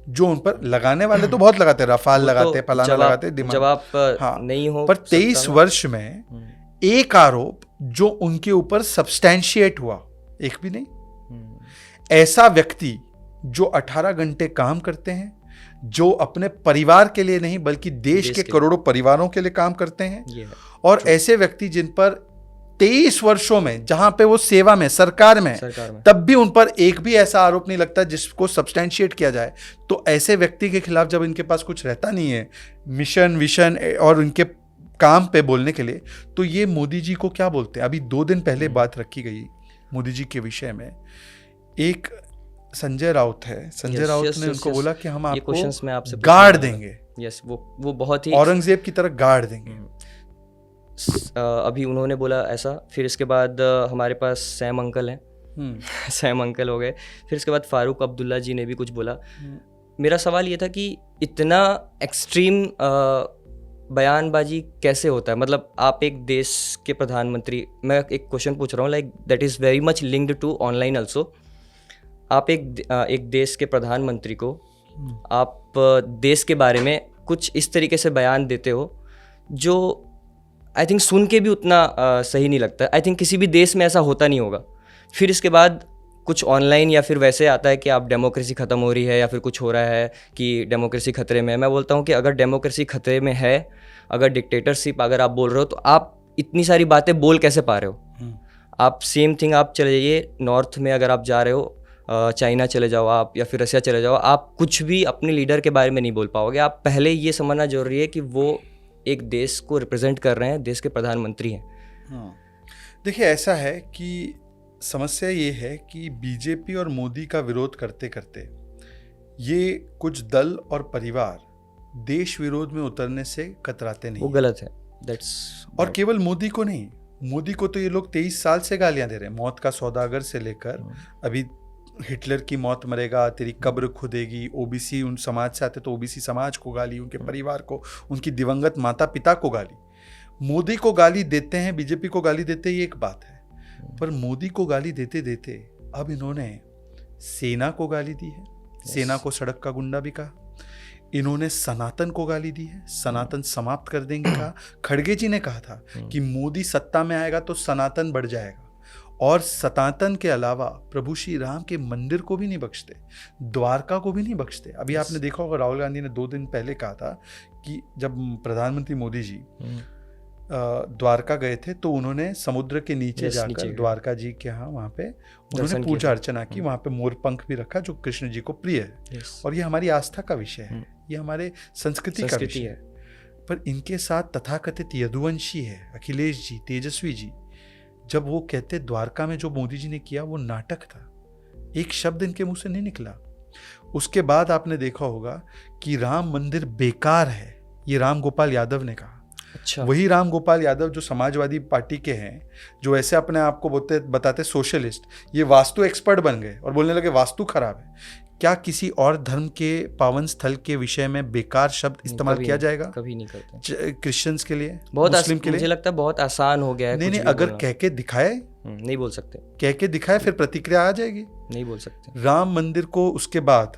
जो उन पर लगाने वाले तो बहुत लगाते, रफाल लगाते, फलाना लगाते, दिमाग, जब आप हाँ, नहीं हो पर 23 वर्ष में एक आरोप जो उनके ऊपर सब्सटैंशिएट हुआ, एक भी नहीं। ऐसा व्यक्ति जो 18 घंटे काम करते हैं, जो अपने परिवार के लिए नहीं बल्कि देश के करोड़ों परिवारों के लिए काम करते हैं, और ऐसे व्यक्ति जिन पर 23 वर्षों में, जहां पे वो सेवा में, सरकार में, तब भी उन पर एक भी ऐसा आरोप नहीं लगता जिसको सब्सटैंशिएट किया जाए। तो ऐसे व्यक्ति के खिलाफ जब इनके पास कुछ रहता नहीं है मिशन विशन और उनके काम पे बोलने के लिए, तो ये मोदी जी को क्या बोलते हैं? अभी 2 दिन पहले बात रखी गई मोदी जी के विषय में, एक संजय राउत है, संजय राउत ने उनको बोला कि हम आपको गार्ड देंगे, वो बहुत ही औरंगजेब की तरह गार्ड देंगे। अभी उन्होंने बोला ऐसा, फिर इसके बाद हमारे पास सैम अंकल हैं, सैम अंकल हो गए, फिर इसके बाद फारूक अब्दुल्ला जी ने भी कुछ बोला। मेरा सवाल ये था कि इतना एक्सट्रीम बयानबाजी कैसे होता है? मतलब आप एक देश के प्रधानमंत्री, मैं एक क्वेश्चन पूछ रहा हूँ, like that is very much linked to online also. आप एक देश के प्रधानमंत्री को आप देश के बारे में कुछ इस तरीके से बयान देते हो जो आई थिंक सुन के भी उतना सही नहीं लगता। आई थिंक किसी भी देश में ऐसा होता नहीं होगा। फिर इसके बाद कुछ ऑनलाइन या फिर वैसे आता है कि आप डेमोक्रेसी ख़त्म हो रही है या फिर कुछ हो रहा है कि डेमोक्रेसी खतरे में है। मैं बोलता हूँ कि अगर डेमोक्रेसी खतरे में है, अगर डिक्टेटरशिप अगर आप बोल रहे हो, तो आप इतनी सारी बातें बोल कैसे पा रहे हो? आप सेम थिंग आप चले जाइए नॉर्थ में, अगर आप जा रहे हो चाइना चले जाओ आप या फिर रसिया चले जाओ, आप कुछ भी अपने लीडर के बारे में नहीं बोल पाओगे। आप पहले ये समझना जरूरी है कि वो एक देश को रिप्रेजेंट कर रहे हैं, देश के प्रधानमंत्री हैं। देखिए ऐसा है कि समस्या ये है कि बीजेपी और मोदी का विरोध करते करते ये कुछ दल और परिवार देश विरोध में उतरने से कतराते नहीं। वो गलत है, और केवल मोदी को नहीं, मोदी को तो ये लोग 23 साल से गालियां दे रहे हैं, मौत का सौदागर से लेकर अभी हिटलर की मौत मरेगा, तेरी कब्र खुदेगी, ओबीसी उन समाज से आते तो ओबीसी समाज को गाली, उनके परिवार को, उनकी दिवंगत माता पिता को गाली। मोदी को गाली देते हैं, बीजेपी को गाली देते हैं, ये एक बात है, पर मोदी को गाली देते देते अब इन्होंने सेना को गाली दी है, सेना को सड़क का गुंडा भी कहा, इन्होंने सनातन को गाली दी है, सनातन समाप्त कर देंगे कहा। खड़गे जी ने कहा था कि मोदी सत्ता में आएगा तो सनातन बढ़ जाएगा, और सनातन के अलावा प्रभु श्री राम के मंदिर को भी नहीं बख्शते, द्वारका को भी नहीं बख्शते। अभी आपने देखा होगा राहुल गांधी ने 2 दिन पहले कहा था कि जब प्रधानमंत्री मोदी जी द्वारका गए थे तो उन्होंने समुद्र के नीचे जाकर द्वारका जी के यहाँ वहाँ पे उन्होंने पूजा अर्चना की, वहाँ पे मोर पंख भी रखा जो कृष्ण जी को प्रिय है, और ये हमारी आस्था का विषय है, ये हमारे संस्कृति का विषय है। पर इनके साथ तथाकथित यदुवंशी है, अखिलेश जी, तेजस्वी जी, जब वो कहते द्वारका में जो मोदी जी ने किया वो नाटक था, एक शब्द इनके मुंह से नहीं निकला। उसके बाद आपने देखा होगा कि राम मंदिर बेकार है, ये राम गोपाल यादव ने कहा। अच्छा। वही राम गोपाल यादव जो समाजवादी पार्टी के हैं, जो ऐसे अपने आप को बताते सोशलिस्ट, ये वास्तु एक्सपर्ट बन गए और बोलने लगे वास्तु खराब है। क्या किसी और धर्म के पावन स्थल के विषय में बेकार शब्द इस्तेमाल किया जाएगा? कभी नहीं करते। क्रिश्चियंस के लिए, बहुत मुस्लिम के लिए मुझे लगता है बहुत आसान हो गया है। नहीं, अगर कह के दिखाए, नहीं बोल सकते, कह के दिखाए फिर प्रतिक्रिया आ जाएगी, नहीं बोल सकते। राम मंदिर को उसके बाद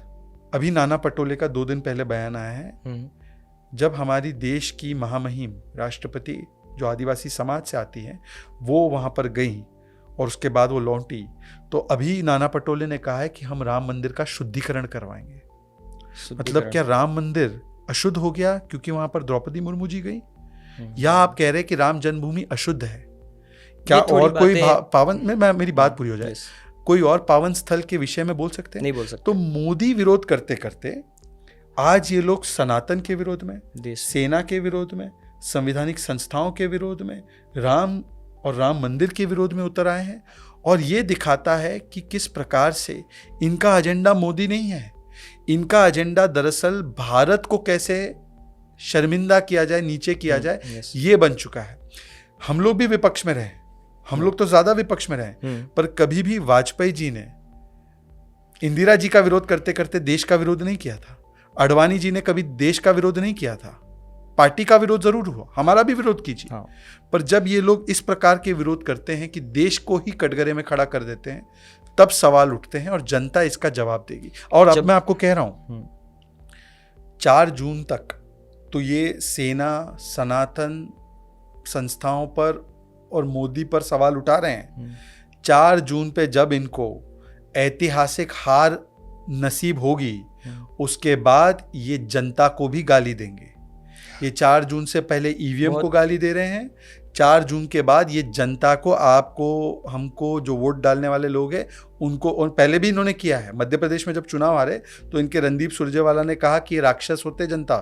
अभी नाना पटोले का 2 दिन पहले बयान आया है, जब हमारी देश की महामहिम राष्ट्रपति जो आदिवासी समाज से आती हैं, वो वहाँ पर गई, और उसके बाद वो लौटी, तो अभी नाना पटोले ने कहा है कि हम राम मंदिर का शुद्धिकरण करवाएंगे। मतलब क्या राम मंदिर अशुद्ध हो गया क्योंकि वहां पर द्रौपदी मुर्मू जी गई, या आप कह रहे हैं कि राम जन्मभूमि अशुद्ध है? क्या और कोई पावन मैं मेरी बात पूरी हो जाए, कोई और पावन स्थल के विषय में बोल सकते हैं? नहीं बोल सकते। तो मोदी विरोध करते करते आज ये लोग सनातन के विरोध में, सेना के विरोध में, संवैधानिक संस्थाओं के विरोध में, राम और राम मंदिर के विरोध में उतर आए हैं। और ये दिखाता है कि किस प्रकार से इनका एजेंडा मोदी नहीं है, इनका एजेंडा दरअसल भारत को कैसे शर्मिंदा किया जाए, नीचे किया जाए, ये बन चुका है। हम लोग भी विपक्ष में रहे, हम लोग तो ज्यादा विपक्ष में रहे, पर कभी भी वाजपेयी जी ने इंदिरा जी का विरोध करते करते देश का विरोध नहीं किया था। अडवाणी जी ने कभी देश का विरोध नहीं किया था। पार्टी का विरोध जरूर हुआ, हमारा भी विरोध कीजिए, हाँ। पर जब ये लोग इस प्रकार के विरोध करते हैं कि देश को ही कटघरे में खड़ा कर देते हैं, तब सवाल उठते हैं और जनता इसका जवाब देगी। और अब मैं आपको कह रहा हूं 4 जून तक तो ये सेना, सनातन संस्थाओं पर और मोदी पर सवाल उठा रहे हैं। 4 जून पे जब इनको ऐतिहासिक हार नसीब होगी, उसके बाद ये जनता को भी गाली देंगे। ये 4 जून से पहले ईवीएम को गाली दे रहे हैं, 4 जून के बाद ये जनता को, आपको, हमको, जो वोट डालने वाले लोग हैं उनको, और पहले भी इन्होंने किया है। मध्य प्रदेश में जब चुनाव हारे तो इनके रणदीप सुरजेवाला ने कहा कि ये राक्षस होते जनता,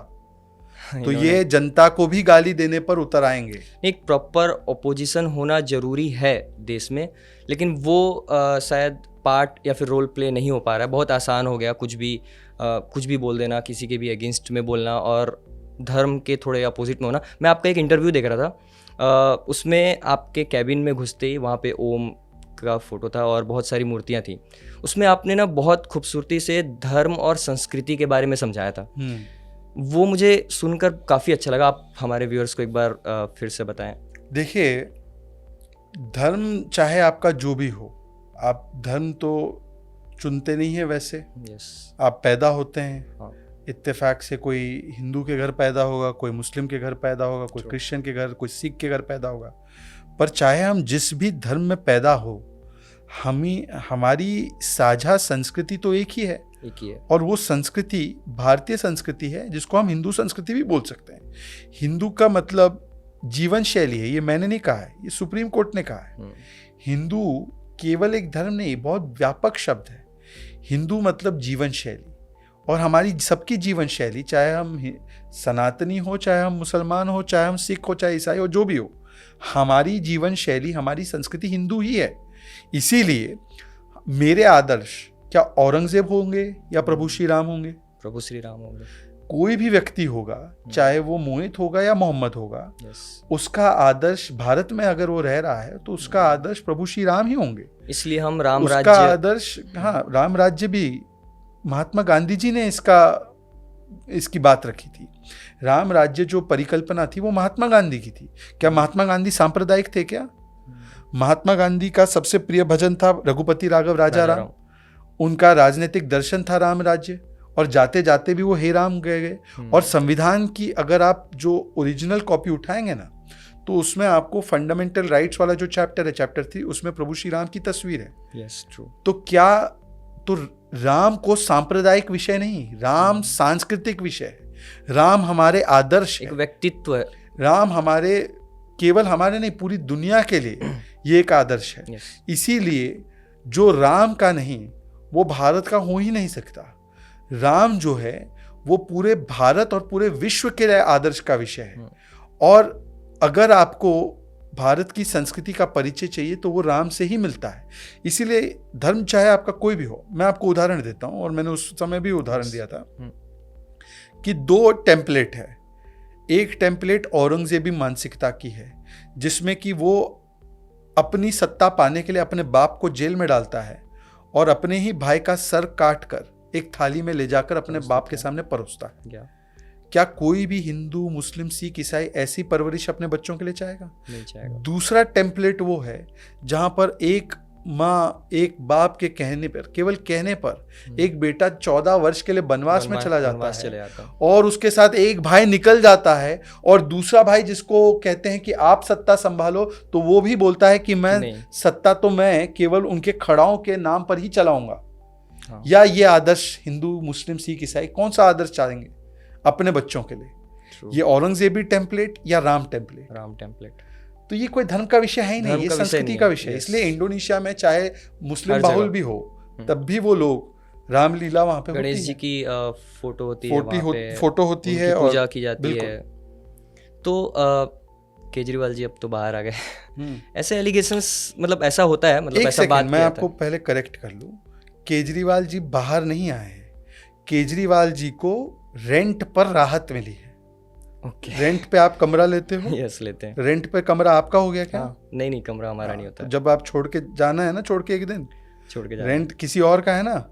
तो ये जनता को भी गाली देने पर उतर आएंगे। एक प्रॉपर ओपोजिशन होना जरूरी है देश में, लेकिन वो शायद पार्ट या फिर रोल प्ले नहीं हो पा रहा है। बहुत आसान हो गया कुछ भी बोल देना, किसी के भी अगेंस्ट में बोलना और धर्म के थोड़े अपोजिट में होना। मैं आपका एक इंटरव्यू देख रहा था, उसमें आपके कैबिन में घुसते ही वहाँ पे ओम का फोटो था और बहुत सारी मूर्तियाँ थी। उसमें आपने ना बहुत खूबसूरती से धर्म और संस्कृति के बारे में समझाया था। वो मुझे सुनकर काफ़ी अच्छा लगा। आप हमारे व्यूअर्स को एक बार फिर से बताएं। देखिए, धर्म चाहे आपका जो भी हो, आप धर्म तो चुनते नहीं है वैसे, आप पैदा होते हैं। हाँ। इत्तेफाक से कोई हिंदू के घर पैदा होगा, कोई मुस्लिम के घर पैदा होगा, कोई क्रिश्चियन के घर, कोई सिख के घर पैदा होगा। पर चाहे हम जिस भी धर्म में पैदा हो, हमारी साझा संस्कृति तो एक ही है। और वो संस्कृति भारतीय संस्कृति है, जिसको हम हिंदू संस्कृति भी बोल सकते हैं। हिंदू का मतलब जीवन शैली है, ये मैंने नहीं कहा है, ये सुप्रीम कोर्ट ने कहा है। हिंदू केवल एक धर्म नहीं, बहुत व्यापक शब्द है। हिंदू मतलब जीवन शैली, और हमारी सबकी जीवन शैली, चाहे हम सनातनी हो, चाहे हम मुसलमान हो, चाहे हम सिख हो, चाहे ईसाई हो, जो भी हो, हमारी जीवन शैली, हमारी संस्कृति हिंदू ही है। इसीलिए मेरे आदर्श क्या औरंगजेब होंगे या प्रभु श्री राम होंगे? प्रभु श्री राम होंगे। कोई भी व्यक्ति होगा, चाहे वो मोहित होगा या मोहम्मद होगा, उसका आदर्श भारत में अगर वो रह रहा है तो उसका आदर्श प्रभु श्री राम ही होंगे। इसलिए हम राम राज्य, उसका आदर्श, हाँ, राम राज्य भी महात्मा गांधी जी ने इसकी बात रखी थी। राम राज्य जो परिकल्पना थी वो महात्मा गांधी की थी। क्या महात्मा गांधी सांप्रदायिक थे क्या? महात्मा गांधी का सबसे प्रिय भजन था रघुपति राघव राजा राम। उनका राजनीतिक दर्शन था राम राज्य, और जाते जाते भी वो हे राम गए। और संविधान की अगर आप जो ओरिजिनल कॉपी उठाएंगे ना, तो उसमें आपको फंडामेंटल राइट्स वाला जो चैप्टर है, चैप्टर 3, उसमें प्रभु श्री राम की तस्वीर है। ट्रू। तो क्या, तो राम को सांप्रदायिक विषय नहीं, राम सांस्कृतिक विषय है। राम हमारे आदर्श है, एक व्यक्तित्व है। राम हमारे, केवल हमारे नहीं, पूरी दुनिया के लिए ये एक आदर्श है। इसीलिए जो राम का नहीं, वो भारत का हो ही नहीं सकता। राम जो है वो पूरे भारत और पूरे विश्व के लिए आदर्श का विषय है। और अगर आपको भारत की संस्कृति का परिचय चाहिए तो वो राम से ही मिलता है। इसीलिए धर्म चाहे आपका कोई भी हो, मैं आपको उदाहरण देता हूं, और मैंने उस समय भी उदाहरण दिया था कि 2 टेम्पलेट है। एक टेम्पलेट औरंगजेबी मानसिकता की है, जिसमें कि वो अपनी सत्ता पाने के लिए अपने बाप को जेल में डालता है और अपने ही भाई का सर काट कर एक थाली में ले जाकर अपने बाप के सामने परोसता है। क्या कोई भी हिंदू, मुस्लिम, सिख, ईसाई ऐसी परवरिश अपने बच्चों के लिए चाहेगा? नहीं चाहेगा। दूसरा टेम्पलेट वो है जहां पर एक माँ एक बाप के कहने पर, केवल कहने पर एक बेटा 14 वर्ष के लिए वनवास में चला जाता है और उसके साथ एक भाई निकल जाता है और दूसरा भाई जिसको कहते हैं कि आप सत्ता संभालो, तो वो भी बोलता है कि मैं सत्ता तो मैं केवल उनके खड़ाओं के नाम पर ही चलाऊंगा। हाँ। या ये आदर्श हिंदू, मुस्लिम, सिख, ईसाई कौन सा आदर्श चाहेंगे अपने बच्चों के लिए? ये औरंगजेबी टेम्पलेट या राम टेम्पलेट? तो ये कोई धर्म का विषय है ही नहीं, ये संस्कृति का विषय है। इसलिए इंडोनेशिया में चाहे मुस्लिम बाहुल भी हो तब भी वो लोग रामलीला वहां पे गणेश जी की फोटो होती है, फोटो होती है और पूजा की जाती है। तो केजरीवाल जी अब तो बाहर आ गए। ऐसे एलिगेशंस, मतलब ऐसा होता है, मतलब ऐसा बात मैं आपको पहले करेक्ट कर लूं, केजरीवाल जी बाहर नहीं आए हैं, केजरीवाल जी को रेंट पर राहत मिली है। रेंट पे आप कमरा लेते हो? यस, लेते हैं। रेंट पे कमरा आपका हो गया क्या? नहीं, कमरा हमारा नहीं होता। तो जब आप छोड़ के जाना है ना, छोड़ के एक दिन छोड़ के रेंट किसी और का है ना,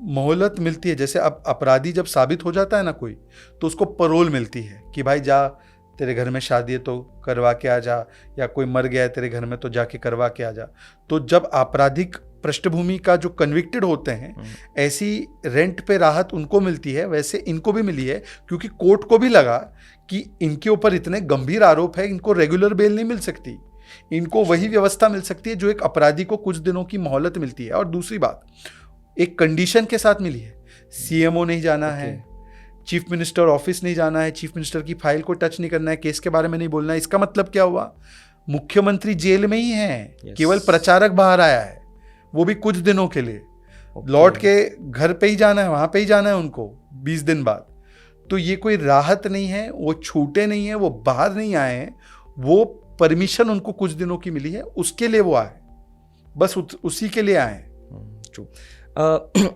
मोहलत मिलती है। जैसे अब अपराधी जब साबित हो जाता है ना कोई, तो उसको परोल मिलती है कि भाई जा, तेरे घर में शादी है तो करवा के आ जा, या कोई मर गया है तेरे घर में तो जाके करवा के आ जा। तो जब आपराधिक पृष्ठभूमि का जो कन्विक्टेड होते हैं, ऐसी रेंट पे राहत उनको मिलती है, वैसे इनको भी मिली है, क्योंकि कोर्ट को भी लगा कि इनके ऊपर इतने गंभीर आरोप है, इनको रेगुलर बेल नहीं मिल सकती, इनको वही व्यवस्था मिल सकती है जो एक अपराधी को कुछ दिनों की मोहलत मिलती है। और दूसरी बात, एक कंडीशन के साथ मिली है, सीएमओ नहीं जाना है, चीफ मिनिस्टर ऑफिस नहीं जाना है, चीफ मिनिस्टर की फाइल को टच नहीं करना है, केस के बारे में नहीं बोलना है। इसका मतलब क्या हुआ? मुख्यमंत्री जेल में ही है, केवल प्रचारक बाहर आया है, वो भी कुछ दिनों के लिए। लौट के घर पे ही जाना है, वहां पे ही जाना है उनको 20 दिन बाद। तो ये कोई राहत नहीं है, वो छूटे नहीं है, वो बाहर नहीं आए हैं, वो परमिशन उनको कुछ दिनों की मिली है, उसके लिए वो आए, बस उसी के लिए आए हैं।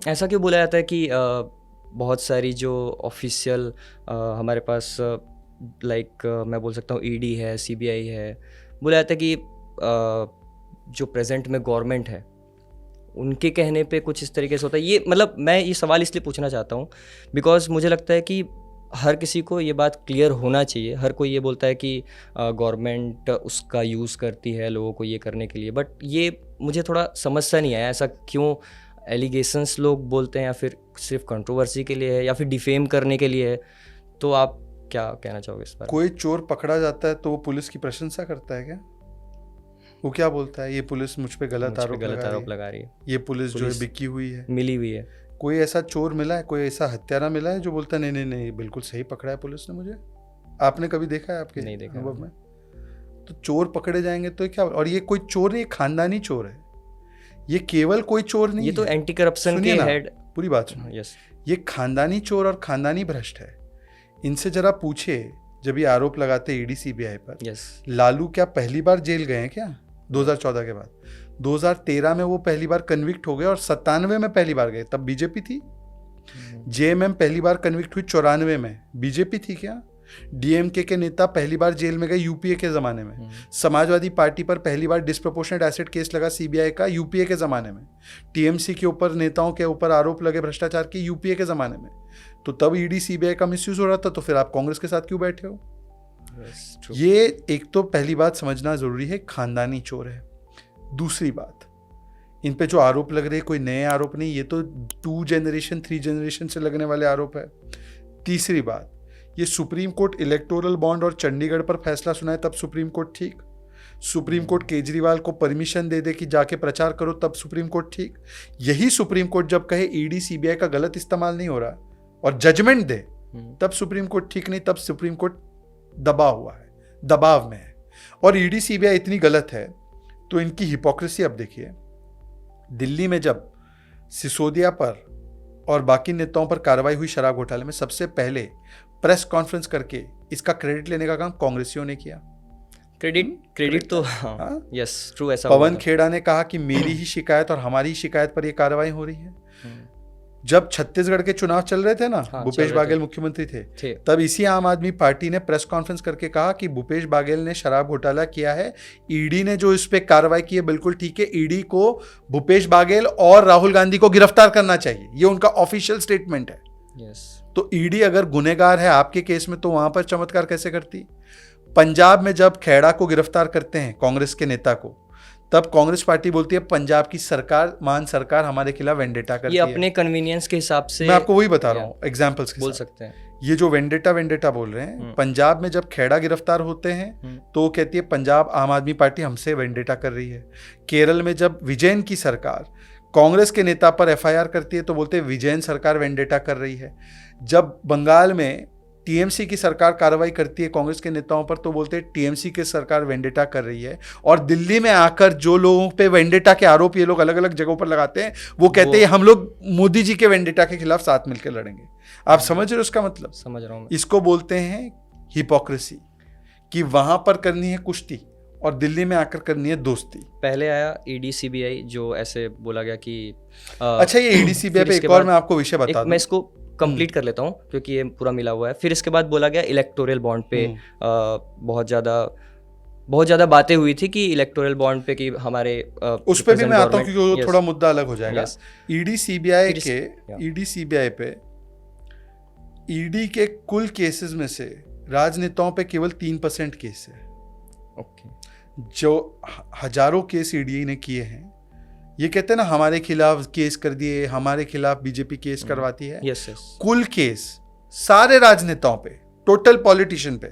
ऐसा क्यों बोला जाता है कि बहुत सारी जो ऑफिशियल हमारे पास लाइक मैं बोल सकता हूँ ईडी है, सीबीआई है, बोला जाता है कि जो प्रेजेंट में गवर्नमेंट है उनके कहने पे कुछ इस तरीके से होता है। ये मतलब मैं ये सवाल इसलिए पूछना चाहता हूँ बिकॉज मुझे लगता है कि हर किसी को ये बात क्लियर होना चाहिए। हर कोई ये बोलता है कि गवर्नमेंट उसका यूज़ करती है लोगों को ये करने के लिए, बट ये मुझे थोड़ा समझ सा नहीं आया ऐसा क्यों एलिगेशंस लोग बोलते हैं, या फिर सिर्फ कंट्रोवर्सी के लिए है, या फिर डिफेम करने के लिए है। तो आप क्या कहना चाहोगे इस पर? कोई चोर पकड़ा जाता है तो वो पुलिस की प्रशंसा करता है क्या? वो क्या बोलता है, ये पुलिस मुझ पे गलत आरोप लगा रही है, ये पुलिस जो है बिकी हुई है, मिली हुई है। कोई ऐसा चोर मिला है, कोई ऐसा हत्यारा मिला है जो बोलता है नहीं नहीं बिल्कुल सही पकड़ा है पुलिस ने मुझे? आपने कभी देखा है आपके अनुभव में? तो चोर पकड़े जाएंगे तो क्या? और ये कोई चोर नहीं, खानदानी चोर है, ये केवल कोई चोर नहीं, ये तो एंटी करप्शन के हेड। पूरी बात सुनो, यस, ये खानदानी चोर और खानदानी भ्रष्ट है। इनसे जरा पूछे, जब ये आरोप लगाते ईडी सीबीआई पर, लालू क्या पहली बार जेल गए हैं क्या 2014 के बाद? 2013 में वो पहली बार कन्विक्ट हो गए और 97 में पहली बार गए, तब बीजेपी थी। जेएमएम पहली बार कन्विक्ट हुई 94 में, बीजेपी थी क्या? डीएमके के नेता पहली बार जेल में गए यूपीए के जमाने में। समाजवादी पार्टी पर पहली बार डिस्प्रपोर्शनेट एसेट केस लगा सीबीआई का यूपीए के जमाने में। टीएमसी के ऊपर, नेताओं के ऊपर आरोप लगे भ्रष्टाचार के यूपीए के जमाने में। तो तब ईडी सीबीआई का मिसयूज हो रहा था, तो फिर आप कांग्रेस के साथ क्यों बैठे हो? ये एक तो पहली बात समझना जरूरी है, खानदानी चोर है। दूसरी बात, इन पे जो आरोप लग रहे हैं कोई नए आरोप नहीं, ये तो 2 जनरेशन 3 जनरेशन से लगने वाले आरोप है। तीसरी बात, ये सुप्रीम कोर्ट इलेक्टोरल बॉन्ड और चंडीगढ़ पर फैसला सुनाए तब सुप्रीम कोर्ट ठीक, सुप्रीम कोर्ट केजरीवाल को परमिशन दे दे कि जाके प्रचार करो तब सुप्रीम कोर्ट ठीक। यही सुप्रीम कोर्ट जब कहे ईडी सीबीआई का गलत इस्तेमाल नहीं हो रहा और जजमेंट दे, तब सुप्रीम कोर्ट ठीक नहीं, तब सुप्रीम कोर्ट दबा हुआ है, दबाव में है। और ईडी सीबीआई इतनी गलत है तो इनकी हिपोक्रेसी अब देखिए। दिल्ली में जब सिसोदिया पर और बाकी नेताओं पर कार्रवाई हुई शराब घोटाले में, सबसे पहले प्रेस कॉन्फ्रेंस करके इसका क्रेडिट लेने का काम कांग्रेसियों ने किया। क्रेडिट तो यस ट्रू, ऐसा पवन खेड़ा ने कहा कि मेरी ही शिकायत और हमारी ही शिकायत पर यह कार्रवाई हो रही है। जब छत्तीसगढ़ के चुनाव चल रहे थे ना, भूपेश बाघेल मुख्यमंत्री थे, तब इसी आम आदमी पार्टी ने प्रेस कॉन्फ्रेंस करके कहा कि भूपेश बाघेल ने शराब घोटाला किया है, ईडी ने जो इस पे कार्रवाई की है बिल्कुल ठीक है, ईडी को भूपेश बाघेल और राहुल गांधी को गिरफ्तार करना चाहिए, ये उनका ऑफिशियल स्टेटमेंट है। तो ईडी अगर गुनहगार है आपके केस में, तो वहां पर चमत्कार कैसे करती? पंजाब में जब खेड़ा को गिरफ्तार करते हैं, कांग्रेस के नेता को, तब कांग्रेस पार्टी बोलती है पंजाब की सरकार, मान सरकार हमारे खिलाफ वेंडेटा करती ये है। अपने कन्वीनियंस के हिसाब से मैं आपको वही बता रहा हूँ एग्जाम्पल्स के बोल साथ। सकते हैं। ये जो वेंडेटा बोल रहे हैं, पंजाब में जब खेड़ा गिरफ्तार होते हैं तो वो कहती है पंजाब आम आदमी पार्टी हमसे वेंडेटा कर रही है। केरल में जब विजयन की सरकार कांग्रेस के नेता पर एफआईआर करती है तो बोलते हैं विजयन सरकार वेंडेटा कर रही है। जब बंगाल में टीएमसी की सरकार कार्रवाई करती है कांग्रेस के नेताओं पर तो बोलते हैं टीएमसी की सरकार वेंडेटा कर रही है। और दिल्ली में आकर जो लोगों पे वेंडेटा के आरोप ये लोग अलग अलग जगहों पर लगाते हैं वो कहते हैं हम लोग मोदी जी के वेंडेटा के खिलाफ साथ मिलकर लड़ेंगे। आप समझ रहे हो उसका मतलब? समझ रहा हूँ मैं। इसको बोलते हैं हिपोक्रेसी, कि वहां पर करनी है कुश्ती और दिल्ली में आकर करनी है दोस्ती। पहले आया ईडी सीबीआई जो ऐसे बोला गया कि अच्छा, ये ईडी सीबीआई पे एक और मैं आपको विषय बता दूं। मैं इसको कंप्लीट कर लेता हूँ क्योंकि ये पूरा मिला हुआ है। फिर इसके बाद बोला गया इलेक्टोरल बॉन्ड पे बहुत ज़्यादा बातें हुई थी कि इलेक्टोरल बॉन्ड पे कि हमारे उस पे भी मैं आता हूँ क्योंकि वो थोड़ा मुद्दा अलग हो जाएगा। Yes. ईडी सीबीआई पे ईडी के कुल केसेस में से राजनेताओं पे केवल 3% केस है। ओके। जो हजारों केस ईडी ने किए हैं, ये कहते हैं ना हमारे खिलाफ केस कर दिए, हमारे खिलाफ बीजेपी केस करवाती है। यस। कुल केस सारे राजनेताओं पे, टोटल पॉलिटिशियन पे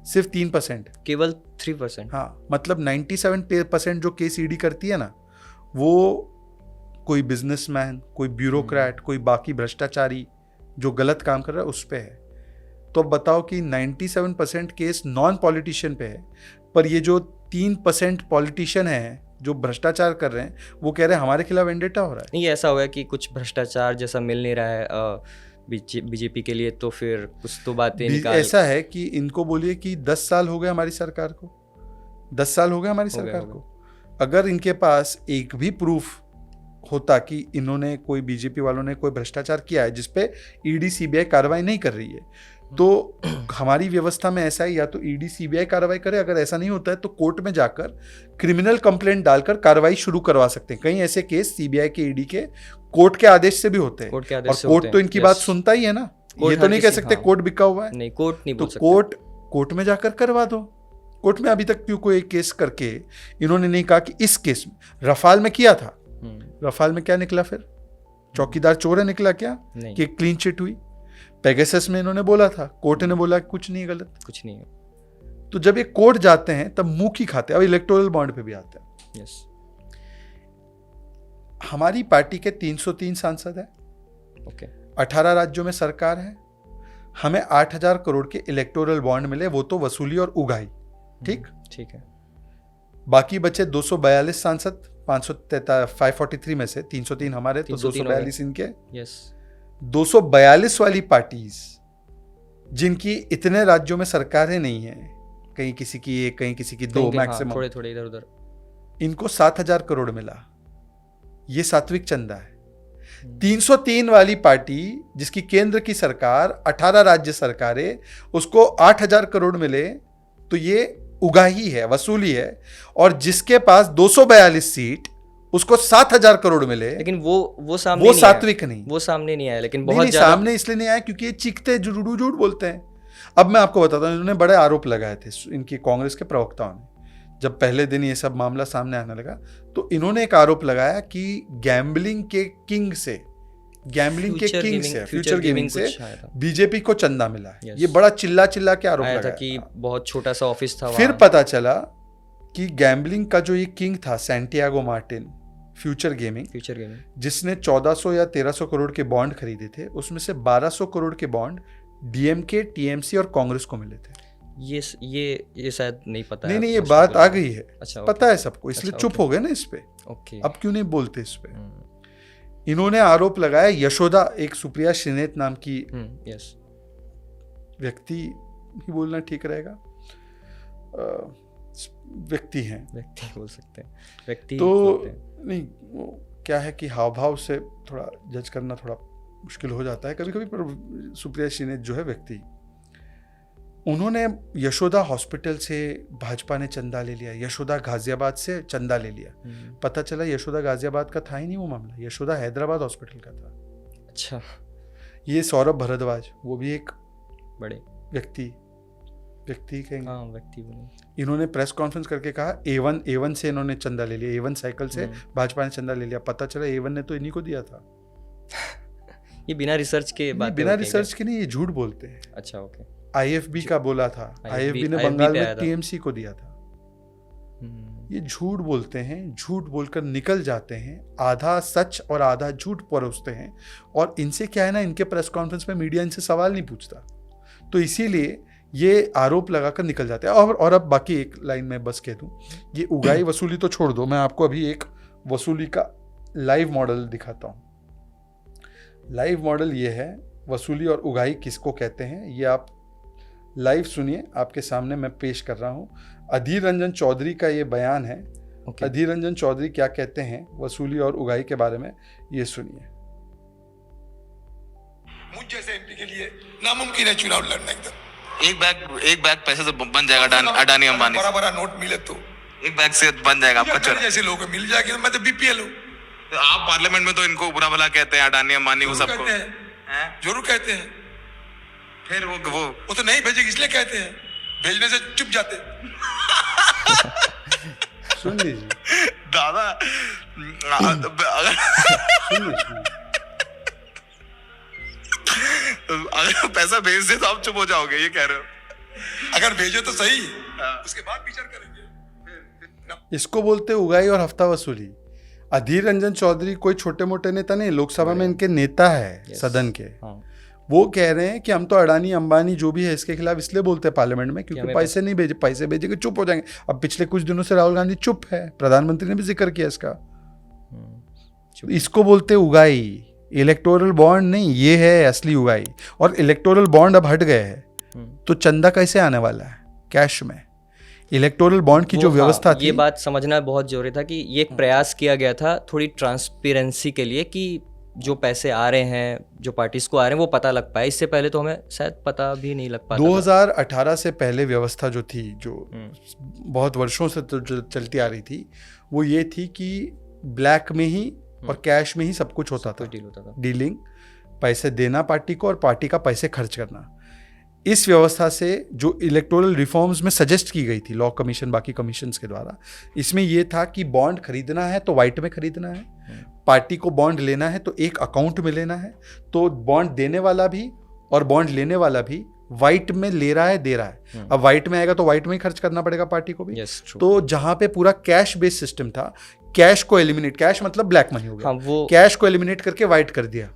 सिर्फ 3%, केवल 3%। हाँ, मतलब 97% जो केस ईडी करती है ना, वो कोई बिजनेसमैन, कोई ब्यूरोक्रेट, कोई बाकी भ्रष्टाचारी जो गलत काम कर रहा है उस पे है। तो अब बताओ कि 97% केस नॉन पॉलिटिशियन पे है, पर ये जो 3% पॉलिटिशियन है जो भ्रष्टाचार कर रहे हैं वो कह रहे हैं हमारे खिलाफ वेंडेटा हो रहा है। नहीं, ऐसा हुआ है कि कुछ भ्रष्टाचार जैसा मिल नहीं रहा है बीजेपी के लिए, तो फिर कुछ तो बातें निकाल। ऐसा है कि इनको बोलिए कि 10 साल हो गए हमारी सरकार को, 10 साल हो गए हमारी सरकार को। अगर इनके पास एक भी प्रूफ होता कि इन्होंने कोई बीजेपी वालों ने कोई भ्रष्टाचार किया है जिसपे ईडी सीबीआई कार्रवाई नहीं कर रही है, तो हमारी व्यवस्था में ऐसा है या तो ईडी सीबीआई कार्रवाई करे, अगर ऐसा नहीं होता है तो कोर्ट में जाकर क्रिमिनल कंप्लेंट डालकर कार्रवाई शुरू करवा सकते हैं। कई ऐसे केस सीबीआई के ईडी के कोर्ट के आदेश से भी होते हैं, और कोर्ट तो इनकी बात सुनता ही है ना। ये तो नहीं कह सकते कोर्ट बिका हुआ है, नहीं, कोर्ट नहीं बोल सकते। तो कोर्ट में जाकर करवा दो। कोर्ट में अभी तक क्यों कोई केस करके इन्होंने नहीं कहा कि इस केस में रफाल में किया था, रफाल में क्या निकला, फिर चौकीदार चोर है निकला क्या कि क्लीन चिट हुई। पेगासस में इन्होंने बोला था, कोर्ट ने बोला कुछ नहीं, गलत कुछ नहीं है। तो जब ये कोर्ट जाते हैं तब मुंह की खाते हैं। अब इलेक्टोरल बॉन्ड पे भी आते हैं। यस। हमारी पार्टी के 303 सांसद है, ओके, 18 राज्यों में सरकार है, हमें 8000 करोड़ के इलेक्टोरल बॉन्ड मिले, वो तो वसूली और उगाही, ठीक है। बाकी बचे 242 सांसद, 543 में से 303 हमारे, तो 242 इनके। यस। 242 वाली पार्टीज जिनकी इतने राज्यों में सरकारें नहीं है, कहीं किसी की एक, कहीं किसी की दो मैक्सिमम, थोड़े थोड़े इधर उधर, इनको 7000 करोड़ मिला। ये सात्विक चंदा है। 303 वाली पार्टी जिसकी केंद्र की सरकार, 18 राज्य सरकारें, उसको 8000 करोड़ मिले, तो ये उगाही है, वसूली है। और जिसके पास 242 सीट, उसको 7000 करोड़ मिले, लेकिन वो सामने, वो सात्विक नहीं, वो सामने नहीं आया। लेकिन बहुत ज्यादा सामने इसलिए नहीं आया क्योंकि ये चीखते झूठ बोलते हैं। अब मैं आपको बताता हूँ, इन्होंने बड़े आरोप लगाए थे इनकी कांग्रेस के प्रवक्ताओं ने। जब पहले दिन ये सब मामला सामने आने लगा तो इन्होंने एक आरोप लगाया कि गैम्बलिंग के किंग से, फ्यूचर गेमिंग से बीजेपी को चंदा मिला है। ये बड़ा चिल्ला के आरोप लगाया था कि बहुत छोटा सा ऑफिस था। फिर पता चला कि गैम्बलिंग का जो ये किंग था, सैंटियागो मार्टिन, फ्यूचर गेमिंग, जिसने 1400 या 1300 करोड़ के बॉन्ड खरीदे थे, उसमें से 1200 करोड़ के बॉन्ड डीएमके, टीएमसी और कांग्रेस को मिले थे। ये शायद नहीं पता है। नहीं, ये बात आ गई है। अच्छा, पता है सबको, इसलिए चुप हो गए ना इस पे। ओके, अब क्यों नहीं बोलते इस पे। इन्होंने आरोप लगाया, यशोदा, एक सुप्रिया श्रीनेत नाम की व्यक्ति ही बोलना ठीक रहेगा, व्यक्ति हैं, व्यक्ति बोल सकते हैं, व्यक्ति तो नहीं, वो क्या है कि हाव भाव से थोड़ा जज करना थोड़ा मुश्किल हो जाता है कभी कभी। पर सुप्रिया श्रीनेत जो है व्यक्ति, उन्होंने यशोदा हॉस्पिटल से भाजपा ने चंदा ले लिया, यशोदा गाजियाबाद से चंदा ले लिया। पता चला यशोदा गाजियाबाद का था ही नहीं वो मामला, यशोदा हैदराबाद हॉस्पिटल का था। अच्छा। ये सौरभ भारद्वाज, वो भी एक बड़े व्यक्ति, व्यक्ति कहेंगे। हाँ व्यक्ति बोले। इन्होंने प्रेस कॉन्फ्रेंस करके कहा A1 से इन्होंने चंदा ले लिया, A1 साइकिल से भाजपा ने चंदा ले लिया। पता चला A1 ने तो इन्हीं को दिया था। ये बिना रिसर्च के बात, बिना रिसर्च के नहीं, ये झूठ बोलते हैं। अच्छा ओके। IFB का बोला था, IFB ने बंगाल में TMC को दिया था। ये झूठ बोलते हैं, झूठ बोलकर निकल जाते हैं, आधा सच और आधा झूठ परोसते हैं। और इनसे क्या है ना, इनके प्रेस कॉन्फ्रेंस में मीडिया इनसे सवाल नहीं पूछता, तो इसीलिए ये आरोप लगाकर निकल जाते हैं। और अब बाकी एक लाइन में बस कह दूं, ये उगाई वसूली तो छोड़ दो, मैं आपको अभी एक वसूली का लाइव मॉडल दिखाता हूँ। लाइव मॉडल ये है, वसूली और उगाई किसको कहते हैं, ये आप लाइव सुनिए। आपके सामने मैं पेश कर रहा हूँ। अधीर रंजन चौधरी का ये बयान है। अधीर रंजन चौधरी क्या कहते हैं वसूली और उगाई के बारे में, ये सुनिए। मुझ जैसे एमपी के लिए नामुमकिन है चुनाव लड़ना। एकदम एक बैग पैसे से बन जाएगा अडानी अंबानी, बड़ा बड़ा नोट मिले तो एक बैग से बन जाएगा आपका चुनाव। जैसे लोगों को मिल जाएगी। मैं तो BPL हूँ। तो आप पार्लियामेंट में तो इनको बुरा भला कहते हैं, अडानी अंबानी को, सबको जरूर कहते हैं। फिर वो तो नहीं भेजेगी इसलिए कहते हैं, भेजने से चुप जाते। सुन लीजिए दादा, अगर पैसा भेज दे तो आप चुप हो जाओगे, ये कह रहे हो? अगर भेजो तो सही, उसके बाद विचार करेंगे। इसको बोलते उगाई और हफ्ता वसूली। अधीर रंजन चौधरी कोई छोटे मोटे नेता नहीं, लोकसभा में इनके नेता है सदन के। वो कह रहे हैं कि हम तो अडानी अंबानी जो भी है इसके खिलाफ इसलिए बोलते हैं पार्लियामेंट में क्योंकि पैसे नहीं भेजे, पैसे भेजेंगे चुप हो जाएंगे। अब पिछले कुछ दिनों से राहुल गांधी चुप है, प्रधानमंत्री ने भी जिक्र किया इसका। इसको बोलते उगाई, इलेक्टोरल बॉन्ड नहीं, ये है असली उगाई। और इलेक्टोरल बॉन्ड अब हट गए हैं, तो चंदा कैसे आने वाला है कैश में? इलेक्टोरल बॉन्ड की जो व्यवस्था थी, ये बात समझना बहुत जरूरी था कि ये एक प्रयास किया गया था थोड़ी ट्रांसपेरेंसी के लिए कि जो पैसे आ रहे हैं, जो पार्टीज को आ रहे हैं, वो पता लग पाए। इससे पहले तो हमें शायद पता भी नहीं लग पाता। 2018 से पहले व्यवस्था जो थी, जो बहुत वर्षों से तो चलती आ रही थी, वो ये थी कि ब्लैक में ही और कैश में ही सब कुछ होता था। डीलिंग, पैसे देना पार्टी को और पार्टी का पैसे खर्च करना। इस व्यवस्था से जो इलेक्टोरल रिफॉर्म्स में सजेस्ट की गई थी लॉ कमीशन, बाकी कमीशंस के द्वारा, इसमें यह था कि बॉन्ड खरीदना है तो वाइट में खरीदना है, पार्टी को बॉन्ड लेना है तो एक अकाउंट में लेना है। तो बॉन्ड देने वाला भी और बॉन्ड लेने वाला भी वाइट में ले रहा है, दे रहा है। अब वाइट में आएगा तो वाइट में ही खर्च करना पड़ेगा पार्टी को भी। तो जहां पे पूरा कैश बेस्ड सिस्टम था, कैश को एलिमिनेट, कैश मतलब ब्लैक मनी हो गया, वो कैश को एलिमिनेट करके वाइट कर दिया।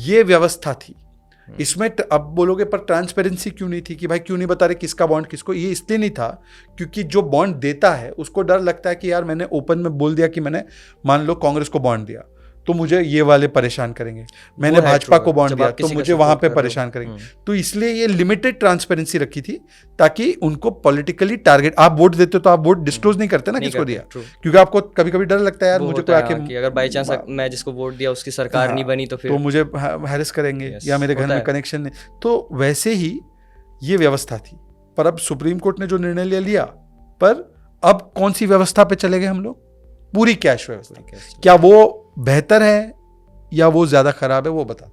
ये व्यवस्था थी। इसमें अब बोलोगे पर ट्रांसपेरेंसी क्यों नहीं थी कि भाई क्यों नहीं बता रहे किसका बॉन्ड किसको? ये इसलिए नहीं था क्योंकि जो बॉन्ड देता है उसको डर लगता है कि यार मैंने ओपन में बोल दिया कि मैंने मान लो कांग्रेस को बॉन्ड दिया तो मुझे ये वाले परेशान करेंगे, मैंने भाजपा को बॉन्ड दिया तो मुझे वहां पे परेशान करेंगे। तो इसलिए ये लिमिटेड ट्रांसपेरेंसी रखी थी ताकि उनको पॉलिटिकली टारगेट, आप वोट देते हो तो आप वोट डिस्क्लोज नहीं करते ना किसको दिया, क्योंकि आपको कभी कभी डर लगता है यार मुझे कोई आके अगर बाई चांस मैं जिसको वोट दिया उसकी सरकार नहीं बनी तो फिर तो मुझे हैरेस करेंगे या मेरे घर में कनेक्शन नहीं। तो वैसे ही ये व्यवस्था थी। पर अब सुप्रीम कोर्ट ने जो निर्णय ले लिया, पर अब कौन सी व्यवस्था पे चले गए हम लोग? पूरी कैश व्यवस्था। क्या वो बेहतर है या वो ज्यादा खराब है, वो बता दो।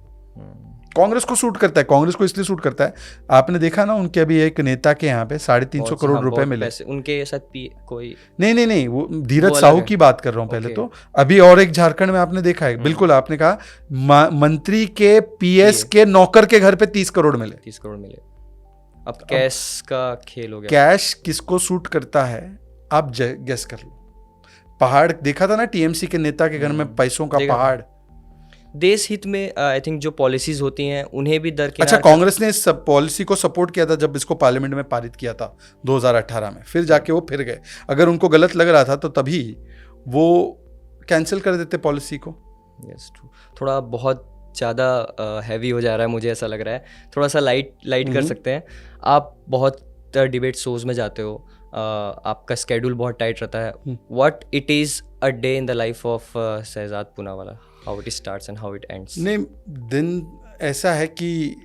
कांग्रेस को सूट करता है, कांग्रेस को इसलिए सूट करता है, आपने देखा ना उनके अभी एक नेता के यहाँ पे 350 करोड़ रुपए मिले उनके साथ कोई नहीं वो धीरज साहू की बात कर रहा हूँ पहले तो। अभी और एक झारखंड में आपने देखा है, बिल्कुल आपने कहा मंत्री के PS के नौकर के घर पे 30 करोड़ मिले। 30 करोड़ मिले। अब कैश का खेल हो गया। कैश किसको सूट करता है आप गेस कर लो। पहाड़ देखा था ना TMC के नेता के घर में पैसों का पहाड़। देश हित में आई थिंक जो पॉलिसीज होती हैं उन्हें भी दरकिनार। अच्छा, कांग्रेस ने इस पॉलिसी को सपोर्ट किया था जब इसको पार्लियामेंट में पारित किया था 2018 में, फिर जाके वो फिर गए। अगर उनको गलत लग रहा था तो तभी वो कैंसिल कर देते पॉलिसी को। Yes true. थोड़ा बहुत ज़्यादा हैवी हो जा रहा है, मुझे ऐसा लग रहा है। थोड़ा सा लाइट कर सकते हैं। आप बहुत डिबेट शोज में जाते हो, आपका स्केड्यूल बहुत टाइट रहता है। What it is a day in the life of Shehzad Poonawalla? How it starts and how it ends? नहीं, दिन ऐसा है कि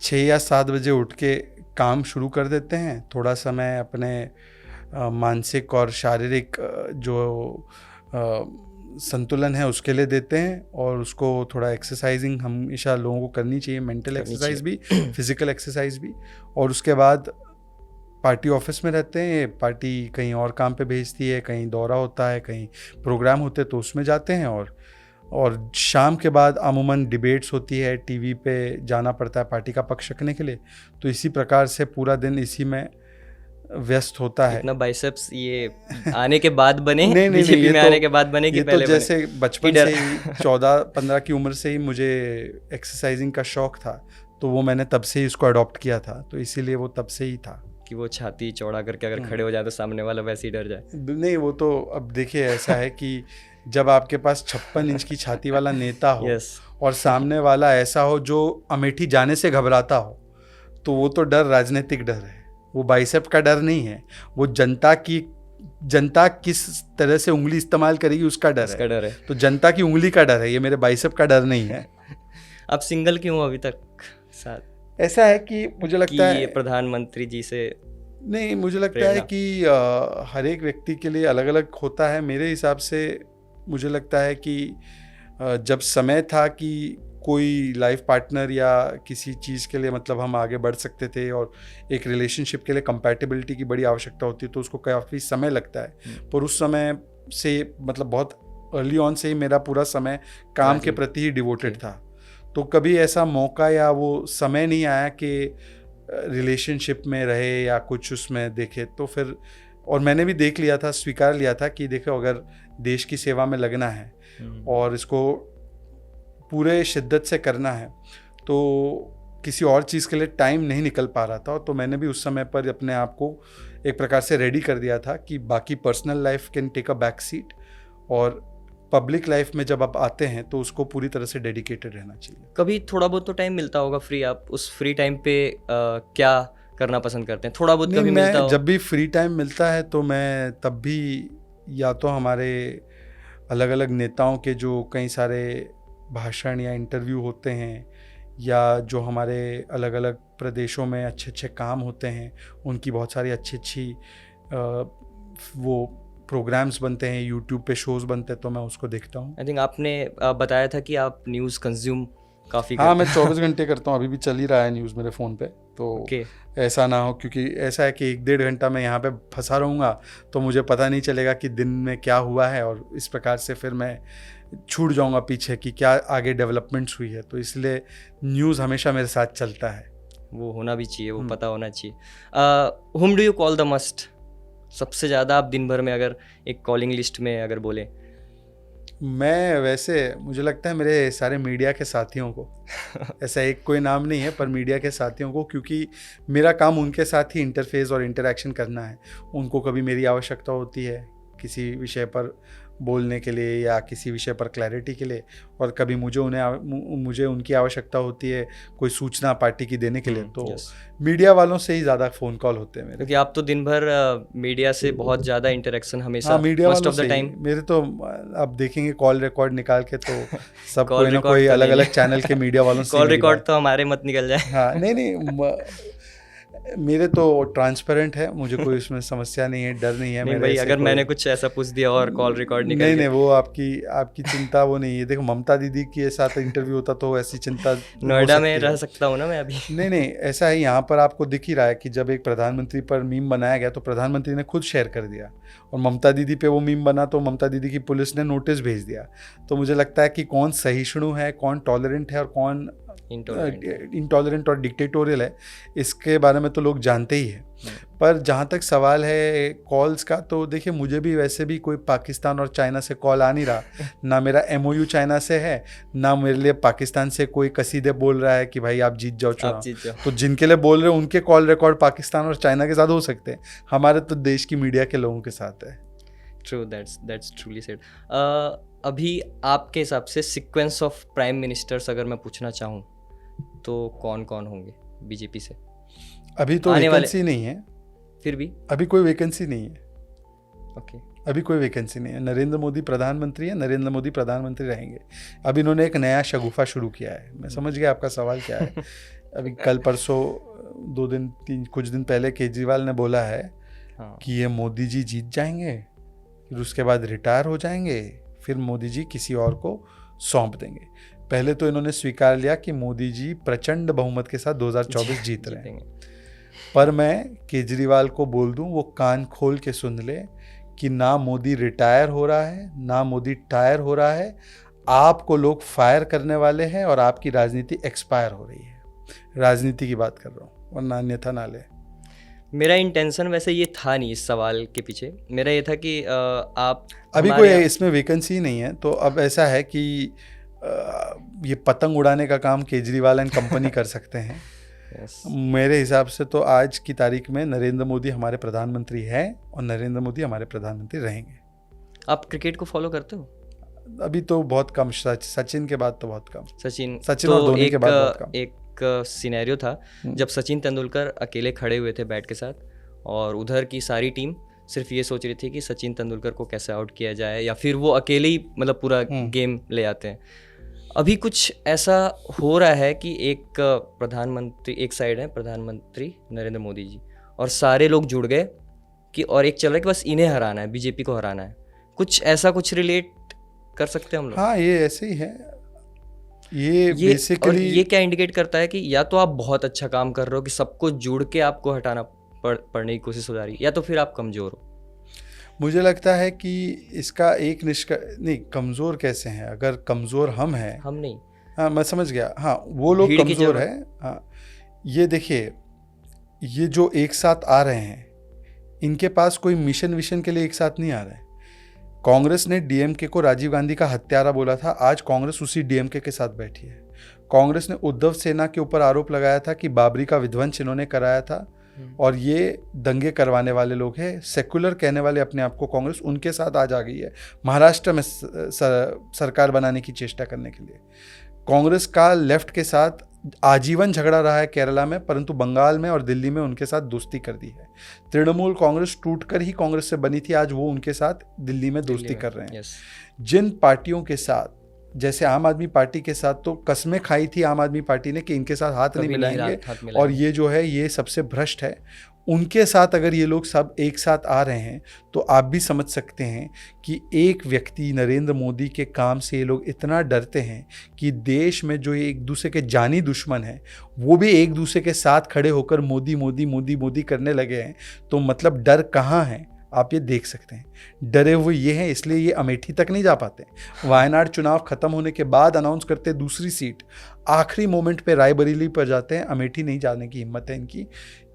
6 या 7 बजे उठ के काम शुरू कर देते हैं। थोड़ा समय अपने मानसिक और शारीरिक जो संतुलन है उसके लिए देते हैं, और उसको थोड़ा एक्सरसाइजिंग हमेशा लोगों को करनी चाहिए, मेंटल एक्सरसाइज भी फिजिकल एक्सरसाइज भी। और उसके बाद पार्टी ऑफिस में रहते हैं, पार्टी कहीं और काम पे भेजती है, कहीं दौरा होता है, कहीं प्रोग्राम होते हैं तो उसमें जाते हैं, और शाम के बाद अमूमन डिबेट्स होती है, टीवी पे जाना पड़ता है पार्टी का पक्ष रखने के लिए। तो इसी प्रकार से पूरा दिन इसी में व्यस्त होता है। इतना बाइसेप्स ये आने के बाद बने? नहीं, बीजेपी ये में तो- आने के बाद बने कि ये पहले तो जैसे बचपन डर। से ही 14-15 की उम्र से ही मुझे एक्सरसाइजिंग का शौक था, तो वो मैंने तब से ही इसको अडॉप्ट किया था, तो इसीलिए वो तब से ही था। कि वो छाती चौड़ा करके अगर खड़े हो जाए तो सामने वाला वैसे ही डर जाए? नहीं, वो तो अब देखिए ऐसा है कि जब आपके पास 56 इंच की छाती वाला नेता हो Yes. और सामने वाला ऐसा हो जो अमेठी जाने से घबराता हो, तो वो तो डर राजनीतिक डर है, वो बाइसेप का डर नहीं है, वो जनता किस तरह से उंगली इस्तेमाल करेगी उसका डर इसका है। डर है। तो जनता की उंगली का डर है, ये मेरे बाइसेप का डर नहीं है। आप सिंगल क्यों हो अभी तक साथ? ऐसा है कि मुझे कि लगता ये है, प्रधानमंत्री जी से नहीं, मुझे लगता है प्रेरणा। कि हर एक व्यक्ति के लिए अलग अलग होता है। मेरे हिसाब से मुझे लगता है कि जब समय था कि कोई लाइफ पार्टनर या किसी चीज़ के लिए मतलब हम आगे बढ़ सकते थे और एक रिलेशनशिप के लिए कंपैटिबिलिटी की बड़ी आवश्यकता होती है, तो उसको काफ़ी समय लगता है। पर उस समय से मतलब बहुत अर्ली ऑन से ही मेरा पूरा समय काम के प्रति ही डिवोटेड था, तो कभी ऐसा मौका या वो समय नहीं आया कि रिलेशनशिप में रहे या कुछ उसमें देखे। तो फिर और मैंने भी देख लिया था, स्वीकार लिया था कि देखो अगर देश की सेवा में लगना है और इसको पूरे शिद्दत से करना है, तो किसी और चीज़ के लिए टाइम नहीं निकल पा रहा था। तो मैंने भी उस समय पर अपने आप को एक प्रकार से रेडी कर दिया था कि बाकी personal life can take a back seat, और पब्लिक लाइफ में जब आप आते हैं तो उसको पूरी तरह से डेडिकेटेड रहना चाहिए। कभी थोड़ा बहुत तो टाइम मिलता होगा फ्री, आप उस फ्री टाइम पे क्या करना पसंद करते हैं? थोड़ा बहुत नहीं, कभी मैं मिलता हो? जब भी फ्री टाइम मिलता है तो मैं तब भी या तो हमारे अलग अलग नेताओं के जो कई सारे भाषण या इंटरव्यू होते हैं, या जो हमारे अलग अलग प्रदेशों में अच्छे अच्छे काम होते हैं, उनकी बहुत सारी अच्छी अच्छी वो प्रोग्राम्स बनते हैं, यूट्यूब पे शोज़ बनते हैं, तो मैं उसको देखता हूँ। आई थिंक आपने बताया था कि आप न्यूज़ कंज्यूम काफ़ी हाँ, मैं 24 घंटे करता हूँ, अभी भी चल ही रहा है न्यूज़ मेरे फ़ोन पे, तो ओके। ऐसा ना हो, क्योंकि ऐसा है कि 1-1.5 घंटा मैं यहाँ पे फंसा रहूँगा तो मुझे पता नहीं चलेगा कि दिन में क्या हुआ है, और इस प्रकार से फिर मैं छूट जाऊँगा पीछे कि क्या आगे डेवलपमेंट्स हुई है। तो इसलिए न्यूज़ हमेशा मेरे साथ चलता है। वो होना भी चाहिए, वो पता होना चाहिए। हुम do you call the must? सबसे ज़्यादा आप दिन भर में अगर एक कॉलिंग लिस्ट में अगर बोले? मैं वैसे मुझे लगता है मेरे सारे मीडिया के साथियों को ऐसा एक कोई नाम नहीं है, पर मीडिया के साथियों को, क्योंकि मेरा काम उनके साथ ही इंटरफेस और इंटरेक्शन करना है। उनको कभी मेरी आवश्यकता होती है किसी विषय पर बोलने के लिए या किसी विषय पर क्लैरिटी के लिए, और कभी मुझे उनकी आवश्यकता होती है कोई सूचना पार्टी की देने के लिए, तो yes. मीडिया वालों से ही ज़्यादा फ़ोन कॉल होते हैं मेरे। क्योंकि आप तो दिन भर मीडिया से बहुत ज़्यादा इंटरेक्शन हमेशा, हाँ, मीडिया मोस्ट वालों ऑफ से द ही। टाइम। मेरे तो आप देखेंगे कॉल रिकॉर्ड निकाल के तो सब Call कोई ना record कोई तो अलग नहीं अलग है। चैनल के मीडिया वालों से कॉल मेरी रिकॉर्ड बात- तो हमारे मत निकल जाए। हाँ, नहीं, मेरे तो ट्रांसपेरेंट है, मुझे कोई उसमें समस्या नहीं है, डर नहीं है। नहीं मेरे भाई, ऐसे अगर कोई- मैंने कुछ ऐसा पूछ दिया और कॉल रिकॉर्ड निकल नहीं गया, नहीं, वो आपकी चिंता वो नहीं है। देखो, ममता दीदी के साथ इंटरव्यू होता तो ऐसी चिंता हो नोएडा सकती में है। रह सकता हूँ ना मैं अभी। नहीं, ऐसा है, यहाँ पर आपको दिख ही रहा है कि जब एक प्रधानमंत्री पर मीम बनाया गया तो प्रधानमंत्री ने खुद शेयर कर दिया, और ममता दीदी पे वो मीम बना तो ममता दीदी की पुलिस ने नोटिस भेज दिया। तो मुझे लगता है कि कौन सहिष्णु है, कौन टॉलरेंट है और कौन इंटॉलरेंट और डिक्टेटोरियल है, इसके बारे में तो लोग जानते ही हैं। पर जहाँ तक सवाल है कॉल्स का, तो देखिए मुझे भी वैसे भी कोई पाकिस्तान और चाइना से कॉल आ नहीं रहा, ना मेरा MOU चाइना से है, ना मेरे लिए पाकिस्तान से कोई कसीदे बोल रहा है कि भाई आप जीत जाओ चुनाव। तो जिनके लिए बोल रहे हैं उनके कॉल रिकॉर्ड पाकिस्तान और चाइना के साथ हो सकते हैं, हमारे तो देश की मीडिया के लोगों के साथ है। True, that's truly said. अभी आपके हिसाब से सीक्वेंस ऑफ प्राइम मिनिस्टर्स अगर मैं पूछना चाहूँ तो कौन कौन होंगे बीजेपी से? अभी तो वैकेंसी नहीं है, फिर भी अभी कोई वैकेंसी नहीं है। ओके, अभी कोई वैकेंसी नहीं है। नरेंद्र मोदी प्रधानमंत्री है, नरेंद्र मोदी प्रधानमंत्री रहेंगे। अब इन्होंने एक नया शगुफा शुरू किया है। मैं समझ गया आपका सवाल क्या है। अभी कल परसों 2 दिन 3 कुछ दिन पहले केजरीवाल ने बोला है कि ये मोदी जी जीत जाएंगे, फिर उसके बाद रिटायर हो जाएंगे, फिर मोदी जी किसी और को सौंप देंगे। पहले तो इन्होंने स्वीकार लिया कि मोदी जी प्रचंड बहुमत के साथ 2024 जीत रहे हैं। पर मैं केजरीवाल को बोल दूं वो कान खोल के सुन ले कि ना मोदी रिटायर हो रहा है ना मोदी टायर हो रहा है। आपको लोग फायर करने वाले हैं और आपकी राजनीति एक्सपायर हो रही है। राजनीति की बात कर रहा हूँ, वरना अन्यथा ना ले। मेरा इंटेंशन वैसे ये था नहीं इस सवाल के पीछे। मेरा ये था कि आप अभी हमारे कोई इसमें वैकेंसी नहीं है, तो अब ऐसा है कि ये पतंग उड़ाने का काम केजरीवाल एंड कंपनी कर सकते हैं। Yes. मेरे हिसाब से तो आज की तारीख में नरेंद्र मोदी हमारे प्रधानमंत्री हैं और नरेंद्र मोदी हमारे प्रधानमंत्री रहेंगे। आप क्रिकेट को फॉलो करते हो? अभी तो बहुत कम, सचिन के बाद तो बहुत कम। सचिन तो और धोनी के बाद बहुत कम। एक सिनेरियो था जब सचिन तेंदुलकर अकेले खड़े हुए थे बैट के साथ, और उधर की सारी टीम सिर्फ ये सोच रही थी कि सचिन तेंदुलकर को कैसे आउट किया जाए, या फिर वो अकेले ही मतलब पूरा गेम ले आते हैं। अभी कुछ ऐसा हो रहा है कि एक प्रधानमंत्री एक साइड है, प्रधानमंत्री नरेंद्र मोदी जी, और सारे लोग जुड़ गए कि और एक चल रहा है कि बस इन्हें हराना है, बीजेपी को हराना है। कुछ ऐसा कुछ रिलेट कर सकते हैं हम लोग? हाँ, ये ऐसे ही है। ये बेसिकली ये क्या इंडिकेट करता है कि या तो आप बहुत अच्छा काम कर रहे हो कि सबको जुड़ के आपको हटाना पड़ने की कोशिश हो जा रही है, या तो फिर आप कमज़ोर हो। मुझे लगता है कि इसका एक नहीं, कमज़ोर कैसे हैं? अगर कमज़ोर हम हैं, हम नहीं। हाँ, मैं समझ गया। हाँ, वो लोग कमज़ोर है। हाँ, ये देखिए, ये जो एक साथ आ रहे हैं, इनके पास कोई मिशन विशन के लिए एक साथ नहीं आ रहे हैं। कांग्रेस ने डीएमके को राजीव गांधी का हत्यारा बोला था, आज कांग्रेस उसी डीएमके के साथ बैठी है। कांग्रेस ने उद्धव सेना के ऊपर आरोप लगाया था कि बाबरी का विध्वंस इन्होंने कराया था और ये दंगे करवाने वाले लोग हैं। सेकुलर कहने वाले अपने आप को कांग्रेस, उनके साथ आज आ गई है महाराष्ट्र में सरकार बनाने की चेष्टा करने के लिए। कांग्रेस का लेफ्ट के साथ आजीवन झगड़ा रहा है केरला में, परंतु बंगाल में और दिल्ली में उनके साथ दोस्ती कर दी है। तृणमूल कांग्रेस टूटकर ही कांग्रेस से बनी थी, आज वो उनके साथ दिल्ली में दोस्ती कर रहे हैं। जिन पार्टियों के साथ, जैसे आम आदमी पार्टी के साथ तो कस्में खाई थी आम आदमी पार्टी ने कि इनके साथ हाथ नहीं मिलाएंगे, और ये जो है ये सबसे भ्रष्ट है। उनके साथ अगर ये लोग सब एक साथ आ रहे हैं तो आप भी समझ सकते हैं कि एक व्यक्ति नरेंद्र मोदी के काम से ये लोग इतना डरते हैं कि देश में जो ये एक दूसरे के जानी दुश्मन हैं वो भी एक दूसरे के साथ खड़े होकर मोदी मोदी मोदी मोदी करने लगे हैं। तो मतलब डर कहाँ है आप ये देख सकते हैं। डरे हुए ये हैं, इसलिए ये अमेठी तक नहीं जा पाते। वायनाड चुनाव खत्म होने के बाद अनाउंस करते दूसरी सीट, आखिरी मोमेंट पे रायबरेली पर जाते हैं, अमेठी नहीं जाने की हिम्मत है इनकी।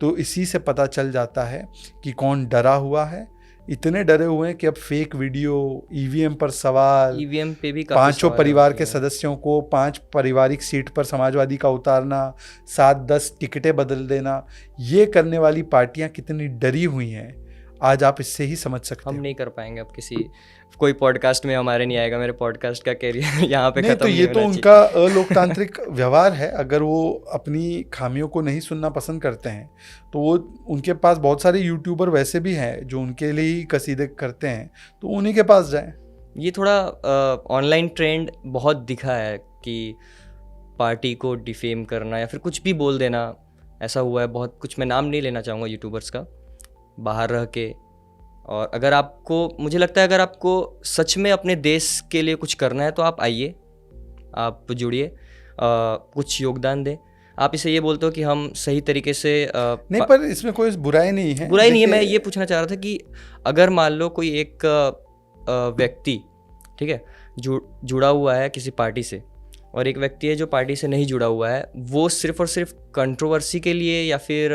तो इसी से पता चल जाता है कि कौन डरा हुआ है। इतने डरे हुए हैं कि अब फेक वीडियो, ईवीएम पर सवाल, ईवीएम पे भी पांचों परिवार के सदस्यों को 5 पारिवारिक सीट पर समाजवादी का उतारना, 7-10 टिकटें बदल देना, ये करने वाली पार्टियां कितनी डरी हुई हैं आज आप इससे ही समझ सकते हैं। हम नहीं कर पाएंगे अब कोई पॉडकास्ट में हमारे नहीं आएगा। मेरे पॉडकास्ट का कैरियर यहाँ पे खत्म तो ये तो उनका अलोकतांत्रिक व्यवहार है। अगर वो अपनी खामियों को नहीं सुनना पसंद करते हैं तो वो, उनके पास बहुत सारे यूट्यूबर वैसे भी हैं जो उनके लिए ही कसीदे करते हैं, तो उन्हीं के पास जाएं। ये थोड़ा ऑनलाइन ट्रेंड बहुत दिखा है कि पार्टी को डिफेम करना या फिर कुछ भी बोल देना, ऐसा हुआ है बहुत कुछ। मैं नाम नहीं लेना चाहूँगा यूट्यूबर्स का, बाहर रह के। और अगर आपको, मुझे लगता है अगर आपको सच में अपने देश के लिए कुछ करना है तो आप आइए, आप जुड़िए, कुछ योगदान दें। आप इसे ये बोलते हो कि हम सही तरीके से नहीं, पर इसमें कोई बुराई नहीं है। बुराई नहीं है। मैं ये पूछना चाह रहा था कि अगर मान लो कोई एक व्यक्ति, ठीक है, जुड़ा हुआ है किसी पार्टी से, और एक व्यक्ति है जो पार्टी से नहीं जुड़ा हुआ है, वो सिर्फ और सिर्फ कंट्रोवर्सी के लिए या फिर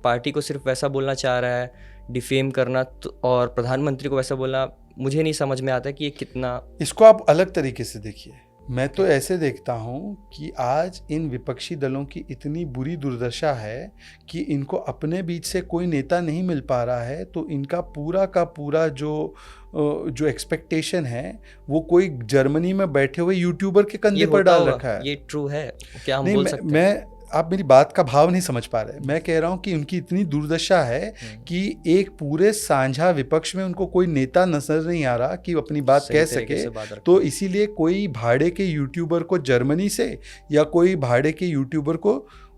पार्टी को सिर्फ वैसा बोलना चाह रहा है, डिफेम करना, और प्रधानमंत्री को वैसा बोलना, मुझे नहीं समझ में आता कि ये कितना। इसको आप अलग तरीके से देखिए। मैं तो ऐसे देखता हूँ कि आज इन विपक्षी दलों की इतनी बुरी दुर्दशा है कि इनको अपने बीच से कोई नेता नहीं मिल पा रहा है, तो इनका पूरा का पूरा जो एक्सपेक्टेशन है वो कोई जर्मनी में बैठे हुए यूट्यूबर के कंधे पर डाल रखा है। ये ट्रू है क्या? हम बोल सकते हैं? आप मेरी बात का भाव नहीं समझ पा रहे। मैं कह रहा हूँ कि उनकी इतनी दुर्दशा है कि एक पूरे साझा विपक्ष में उनको कोई नेता नजर नहीं आ रहा कि अपनी बात कह सके। तो इसीलिए कोई भाड़े के यूट्यूबर को जर्मनी से या कोई भाड़े के यूट्यूबर को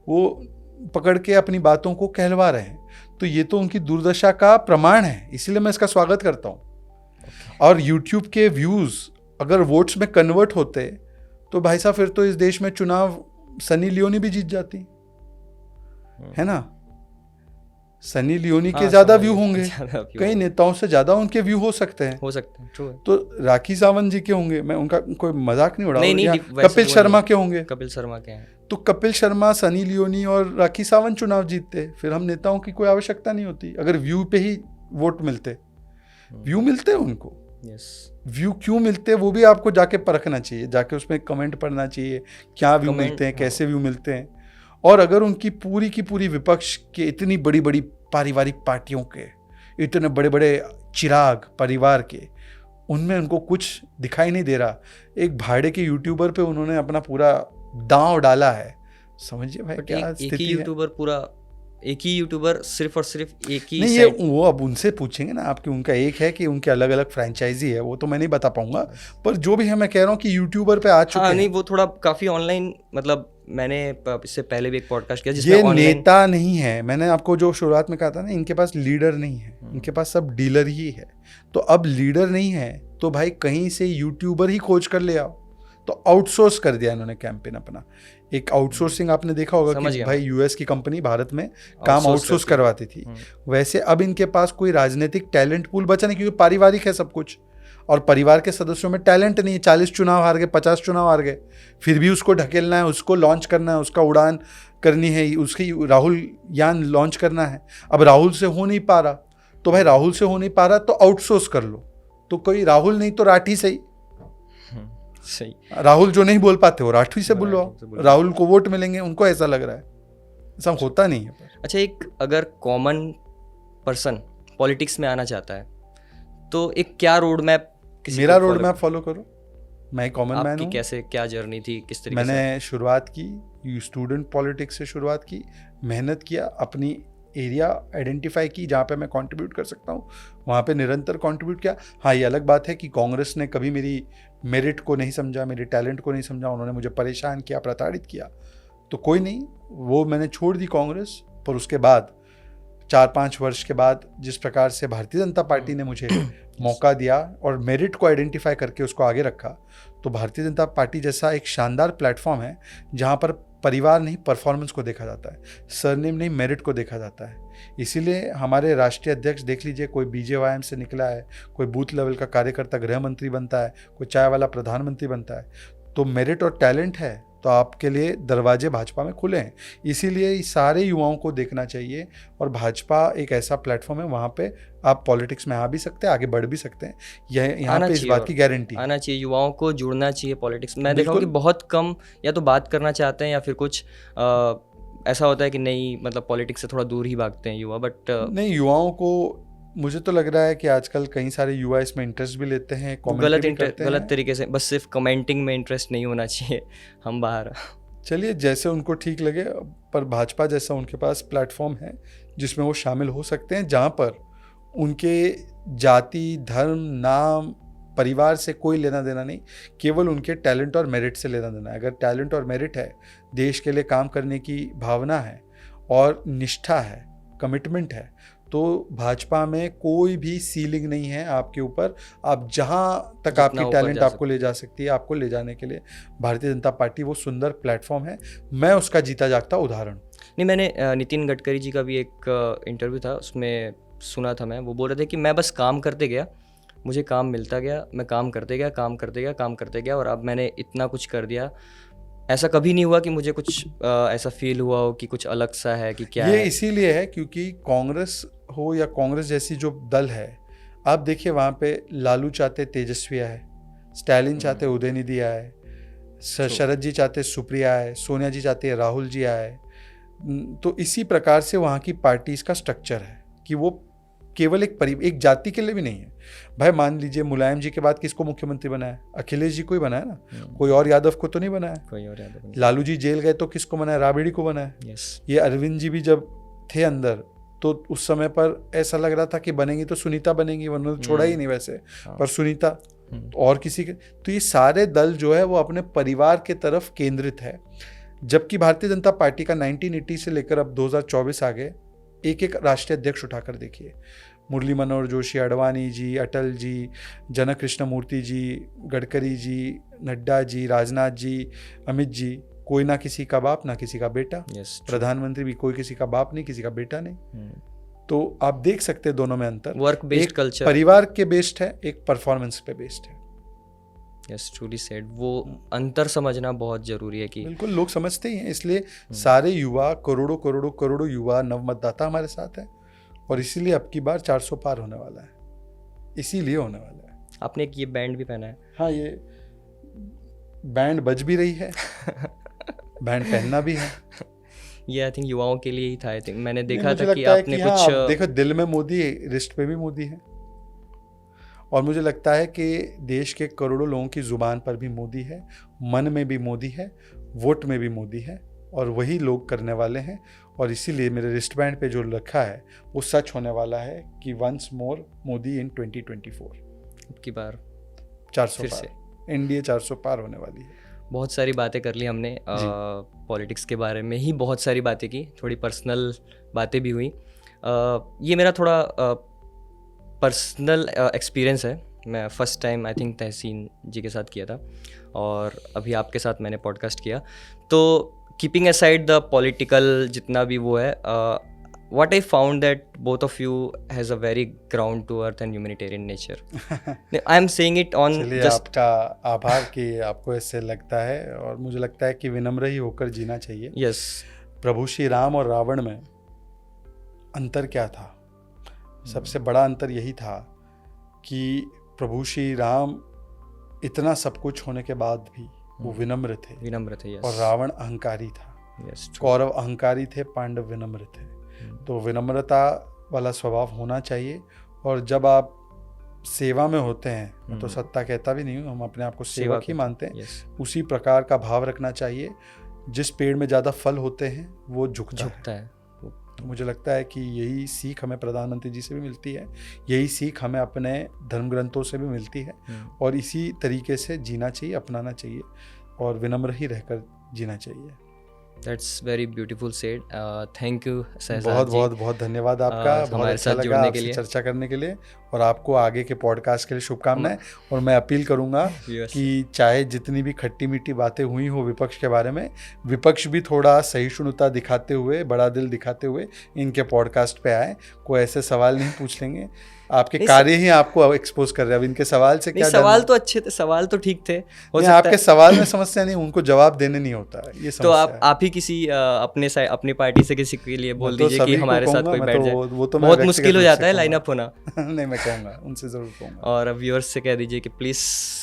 वो पकड़ के अपनी बातों को कहलवा रहे हैं। तो ये तो उनकी दुर्दशा का प्रमाण है, इसलिए मैं इसका स्वागत करता हूँ। और यूट्यूब के व्यूज़ अगर वोट्स में कन्वर्ट होते तो भाई साहब फिर तो इस देश में चुनाव सनी लियोनी भी जीत जाती है ना। सनी लियोनी के हाँ, ज्यादा समझ व्यू गया, होंगे, ज़्यादा view कई होंगे। नेताओं से ज्यादा उनके व्यू हो सकते हैं। हो सकते हैं, ट्रू है। तो राखी सावंत जी के होंगे, मैं उनका कोई मजाक नहीं उड़ा नहीं रहा हूँ, नहीं, या वैसे कपिल वो शर्मा नहीं। के होंगे। कपिल शर्मा के हैं। तो कपिल शर्मा, सनी लियोनी और राखी सावंत चुनाव जीतते, फिर हम नेताओं की कोई आवश्यकता नहीं होती। अगर व्यू पे ही वोट मिलते, व्यू मिलते हैं उनको, यस, व्यू क्यों मिलते हैं वो भी आपको जाके परखना चाहिए, जाके उसमें कमेंट पढ़ना चाहिए, क्या व्यू कमेंट, मिलते हैं, हाँ। कैसे व्यू मिलते हैं। और अगर उनकी पूरी की पूरी विपक्ष के इतनी बड़ी बड़ी पारिवारिक पार्टियों के इतने बड़े बड़े चिराग परिवार के, उनमें उनको कुछ दिखाई नहीं दे रहा, एक भाड़े के यूट्यूबर पे उन्होंने अपना पूरा दांव डाला है, समझिए भाई बट क्या एक ही स्थिति है। यूट्यूबर पूरा, एक ही यूट्यूबर सिर्फ और सिर्फ एक ही नहीं, ये side- वो अब उनसे पूछेंगे ना आपकी, उनका एक है कि उनके अलग अलग फ्रेंचाइजी है, वो तो मैं नहीं बता पाऊंगा, पर जो भी है मैं कह रहा हूँ कि यूट्यूबर पे आ चुके हाँ हैं। नहीं, वो थोड़ा काफी ऑनलाइन, मतलब मैंने इससे पहले भी एक पॉडकास्ट किया जिसमें ये ऑनलाइन, नेता नहीं है, मैंने आपको जो शुरुआत में कहा था ना, इनके पास लीडर नहीं है, इनके पास सब डीलर ही है। तो अब लीडर नहीं है तो भाई कहीं से यूट्यूबर ही खोज कर ले आओ, तो आउटसोर्स कर दिया इन्होंने कैंपेन अपना। एक आउटसोर्सिंग आपने देखा होगा समझ कि गया भाई यूएस की कंपनी भारत में काम Outsource आउटसोर्स करती है। करवाती थी, वैसे अब इनके पास कोई राजनीतिक टैलेंट पूल बचा नहीं, क्योंकि पारिवारिक है सब कुछ, और परिवार के सदस्यों में टैलेंट नहीं है। 40 चुनाव हार गए, 50 चुनाव हार गए, फिर भी उसको ढकेलना है, उसको लॉन्च करना है, उसका उड़ान करनी है, उसकी राहुल यान लॉन्च करना है। अब राहुल से हो नहीं पा रहा, तो भाई राहुल से हो नहीं पा रहा तो आउटसोर्स कर लो, तो कोई राहुल नहीं तो राठी सही, सही, राहुल जो नहीं बोल पाते हो राठी से बुलवाओ, राठी से बुलवाओ। राहुल को वोट मिलेंगे, उनको ऐसा लग रहा है, ऐसा होता नहीं है। अच्छा, एक अगर कॉमन पर्सन पॉलिटिक्स में आना चाहता है तो एक क्या रोड मैप, मेरा रोड मैप फॉलो करो, मैं कॉमन मैन आपकी हूँ। कैसे, क्या जर्नी थी, किस तरीके से? मैंने शुरुआत की स्टूडेंट पॉलिटिक्स से, शुरुआत की, मेहनत किया, अपनी एरिया आइडेंटिफाई की जहाँ पे मैं कंट्रीब्यूट कर सकता हूँ, वहाँ पे निरंतर कंट्रीब्यूट किया। हाँ, ये अलग बात है कि कांग्रेस ने कभी मेरी मेरिट को नहीं समझा, मेरे टैलेंट को नहीं समझा, उन्होंने मुझे परेशान किया, प्रताड़ित किया, तो कोई नहीं, वो मैंने छोड़ दी कांग्रेस। पर उसके बाद 4-5 वर्ष के बाद जिस प्रकार से भारतीय जनता पार्टी ने मुझे मौका दिया और मेरिट को आइडेंटिफाई करके उसको आगे रखा, तो भारतीय जनता पार्टी जैसा एक शानदार प्लेटफॉर्म है जहाँ पर परिवार नहीं परफॉर्मेंस को देखा जाता है, सरनेम नहीं मेरिट को देखा जाता है। इसीलिए हमारे राष्ट्रीय अध्यक्ष देख लीजिए, कोई बीजेवाईएम से निकला है, कोई बूथ लेवल का कार्यकर्ता गृह मंत्री बनता है, कोई चाय वाला प्रधानमंत्री बनता है। तो मेरिट और टैलेंट है तो आपके लिए दरवाजे भाजपा में खुले हैं। इसीलिए सारे युवाओं को देखना चाहिए, और भाजपा एक ऐसा प्लेटफॉर्म है वहाँ पे आप पॉलिटिक्स में आ भी सकते हैं, आगे बढ़ भी सकते हैं, यह यहाँ आना पे इस चाहिए, बात और की गारंटी है। आना चाहिए, युवाओं को जुड़ना चाहिए पॉलिटिक्स में। मैं देखा हूँ कि बिल्कुल। बहुत कम या तो बात करना चाहते हैं या फिर कुछ ऐसा होता है कि नहीं, मतलब पॉलिटिक्स से थोड़ा दूर ही भागते हैं युवा। बट नहीं, युवाओं को मुझे तो लग रहा है कि आजकल कई सारे युवा इसमें इंटरेस्ट भी लेते हैं, गलत कमेंट भी करते गलत हैं। तरीके से, बस सिर्फ कमेंटिंग में इंटरेस्ट नहीं होना चाहिए। हम बाहर, चलिए जैसे उनको ठीक लगे, पर भाजपा जैसा उनके पास प्लेटफॉर्म है जिसमें वो शामिल हो सकते हैं, जहाँ पर उनके जाति, धर्म, नाम, परिवार से कोई लेना देना नहीं, केवल उनके टैलेंट और मेरिट से लेना देना है। अगर टैलेंट और मेरिट है, देश के लिए काम करने की भावना है और निष्ठा है, कमिटमेंट है, तो भाजपा में कोई भी सीलिंग नहीं है आपके ऊपर। आप जहाँ तक जितना आपकी ऊपर टैलेंट जा आपको ले जा सकती है, आपको ले जाने के लिए भारतीय जनता पार्टी वो सुंदर प्लेटफॉर्म है। मैं उसका जीता जागता उदाहरण। नहीं, मैंने नितिन गडकरी जी का भी एक इंटरव्यू था, उसमें सुना था, मैं वो बोल रहे थे कि मैं बस काम करते गया, मुझे काम मिलता गया, मैं काम करते गया, काम करते गया, काम करते गया, और अब मैंने इतना कुछ कर दिया। ऐसा कभी नहीं हुआ कि मुझे कुछ ऐसा फील हुआ हो कि कुछ अलग सा है, कि क्या ये है। इसीलिए है क्योंकि कांग्रेस हो या कांग्रेस जैसी जो दल है, आप देखिए वहाँ पे लालू चाहते तेजस्वी आए, स्टालिन चाहते उदयनिधि आए, शरद जी चाहते सुप्रिया आए, सोनिया जी चाहते हैं राहुल जी आए। तो इसी प्रकार से वहाँ की पार्टीज का स्ट्रक्चर है कि वो केवल एक जाति के लिए भी नहीं है। भाई मान लीजिए मुलायम जी के बाद किसको मुख्यमंत्री बनाया? अखिलेश जी को ही बनाया ना, कोई और यादव को तो नहीं बनाया। कोई और याद नहीं। लालू जी जेल गए तो किसको बनाया? राबड़ी को बनाया। यस, ये अरविंद जी भी जब थे अंदर तो उस समय पर ऐसा लग रहा था कि बनेंगी तो सुनीता बनेंगी, वरना तो छोड़ा ही नहीं वैसे, पर सुनीता और किसी के। तो ये सारे दल जो है वो अपने परिवार के तरफ केंद्रित है, जबकि भारतीय जनता पार्टी का 1980 से लेकर अब 2024 आ गए, एक एक राष्ट्रीय अध्यक्ष उठाकर देखिए, मुरली मनोहर जोशी, अडवाणी जी, अटल जी, जनक कृष्ण मूर्ति जी, गडकरी जी, नड्डा जी, राजनाथ जी, अमित जी, कोई ना किसी का बाप ना किसी का बेटा। यस, प्रधानमंत्री भी कोई किसी का बाप नहीं, किसी का बेटा नहीं। तो आप देख सकते हैं दोनों में अंतर। वर्क बेस्ड एक कल्चर, परिवार के बेस्ड है, एक परफॉर्मेंस पे बेस्ड है। Yes truly said. वो अंतर समझना बहुत जरूरी है कि बिल्कुल, लोग समझते ही हैं, इसलिए सारे युवा, करोड़ों करोड़ों करोड़ों युवा नव मतदाता हमारे साथ हैं, और इसीलिए अब की बार 400 पार होने वाला है, इसीलिए होने वाला है। आपने एक ये बैंड भी पहना है। हाँ, ये बैंड बज भी रही है, बैंड पहनना भी है। ये आई थिंक युवाओं के लिए ही था। आई थिंक मैंने देखा मुझे था कि लगता है आपने कि कुछ हाँ, देखो दिल में मोदी, रिस्ट पे भी मोदी है, और मुझे लगता है कि देश के करोड़ों लोगों की जुबान पर भी मोदी है, मन में भी मोदी है, वोट में भी मोदी है, और वही लोग करने वाले हैं। और इसीलिए मेरे रिस्ट बैंड पे जो लिखा है वो सच होने वाला है कि वंस मोर मोदी इन 2024, की बार 400 फिर पार, से इंडिया 400 पार होने वाली है। बहुत सारी बातें कर ली हमने, पॉलिटिक्स के बारे में ही बहुत सारी बातें की, थोड़ी पर्सनल बातें भी हुई। ये मेरा थोड़ा पर्सनल एक्सपीरियंस है। मैं फर्स्ट टाइम आई थिंक तहसीन जी के साथ किया था, और अभी आपके साथ मैंने पॉडकास्ट किया। तो कीपिंग असाइड द पॉलिटिकल जितना भी वो है, what I found that both of you has a very ground to earth and humanitarian nature. I am saying it on चलिए, just आपका आभार कि आपको ऐसे लगता है, और मुझे लगता है कि विनम्र ही होकर जीना चाहिए। yes, प्रभु श्री राम और रावण में अंतर क्या था? सबसे बड़ा अंतर यही था कि प्रभु श्री राम इतना सब कुछ होने के बाद भी वो विनम्र थे, विनम्र थे। yes, और रावण अहंकारी था। yes, true. कौरव अहंकारी थे, पांडव विनम्र थे। तो विनम्रता वाला स्वभाव होना चाहिए। और जब आप सेवा में होते हैं, मैं तो सत्ता कहता भी नहीं हूँ, हम अपने आप को सेवक ही मानते हैं, yes, उसी प्रकार का भाव रखना चाहिए। जिस पेड़ में ज़्यादा फल होते हैं वो झुकता है। है। तो मुझे लगता है कि यही सीख हमें प्रधानमंत्री जी से भी मिलती है, यही सीख हमें अपने धर्म ग्रंथों से भी मिलती है, और इसी तरीके से जीना चाहिए, अपनाना चाहिए, और विनम्र ही रहकर जीना चाहिए। That's very beautiful said. Thank you Shahzad बहुत जी, बहुत बहुत धन्यवाद आपका, बहुत हमारे अच्छा साथ लगा जुड़ने के आपसे लिए। चर्चा करने के लिए, और आपको आगे के पॉडकास्ट के लिए शुभकामनाएं। और मैं अपील करूंगा Yes. कि चाहे जितनी भी खट्टी मीठी बातें हुई हो विपक्ष के बारे में, विपक्ष भी थोड़ा सहिष्णुता दिखाते हुए, बड़ा दिल दिखाते हुए इनके पॉडकास्ट पे आए। कोई ऐसे सवाल नहीं पूछ लेंगे, आपके कार्य ही आपको एक्सपोज कर रहे हैं। अब इनके सवाल से नहीं, क्या सवाल डरना? तो अच्छे थे, सवाल तो ठीक थे। हो नहीं, सकता आपके है सवाल में समस्या नहीं, उनको जवाब देने नहीं होता है, ये तो समस्या है। आप ही किसी अपनी पार्टी से किसी के लिए बोल मैं तो दीजिए कि सभी को हमारे साथ कहूंगा, कोई मैं बैठ तो जाए। वो तो मैं बहुत व्यक्तिगत मुश्किल हो रूप जाता से है कहूंगा। लाइनअप होना। नहीं, मैं कहूँगा, उनसे ज़रूर कहूँगा। और व्यूअर्स से कह दीजिए कि प्लीज़,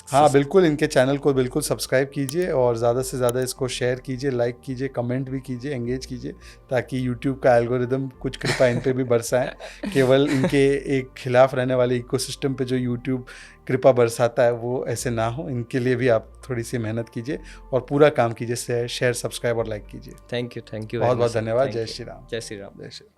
हाँ बिल्कुल, इनके चैनल को बिल्कुल सब्सक्राइब कीजिए, और ज़्यादा से ज़्यादा इसको शेयर कीजिए, लाइक कीजिए, कमेंट भी कीजिए, एंगेज कीजिए, ताकि यूट्यूब का एल्गोरिदम कुछ कृपा इन पे भी बरसाए। केवल इनके एक खिलाफ रहने वाले इकोसिस्टम पे जो यूट्यूब कृपा बरसाता है वो ऐसे ना हो, इनके लिए भी आप थोड़ी सी मेहनत कीजिए और पूरा काम कीजिए, शेयर, सब्सक्राइब और लाइक कीजिए। थैंक यू बहुत बहुत धन्यवाद। जय श्री राम। जय श्री राम। जय श्री राम।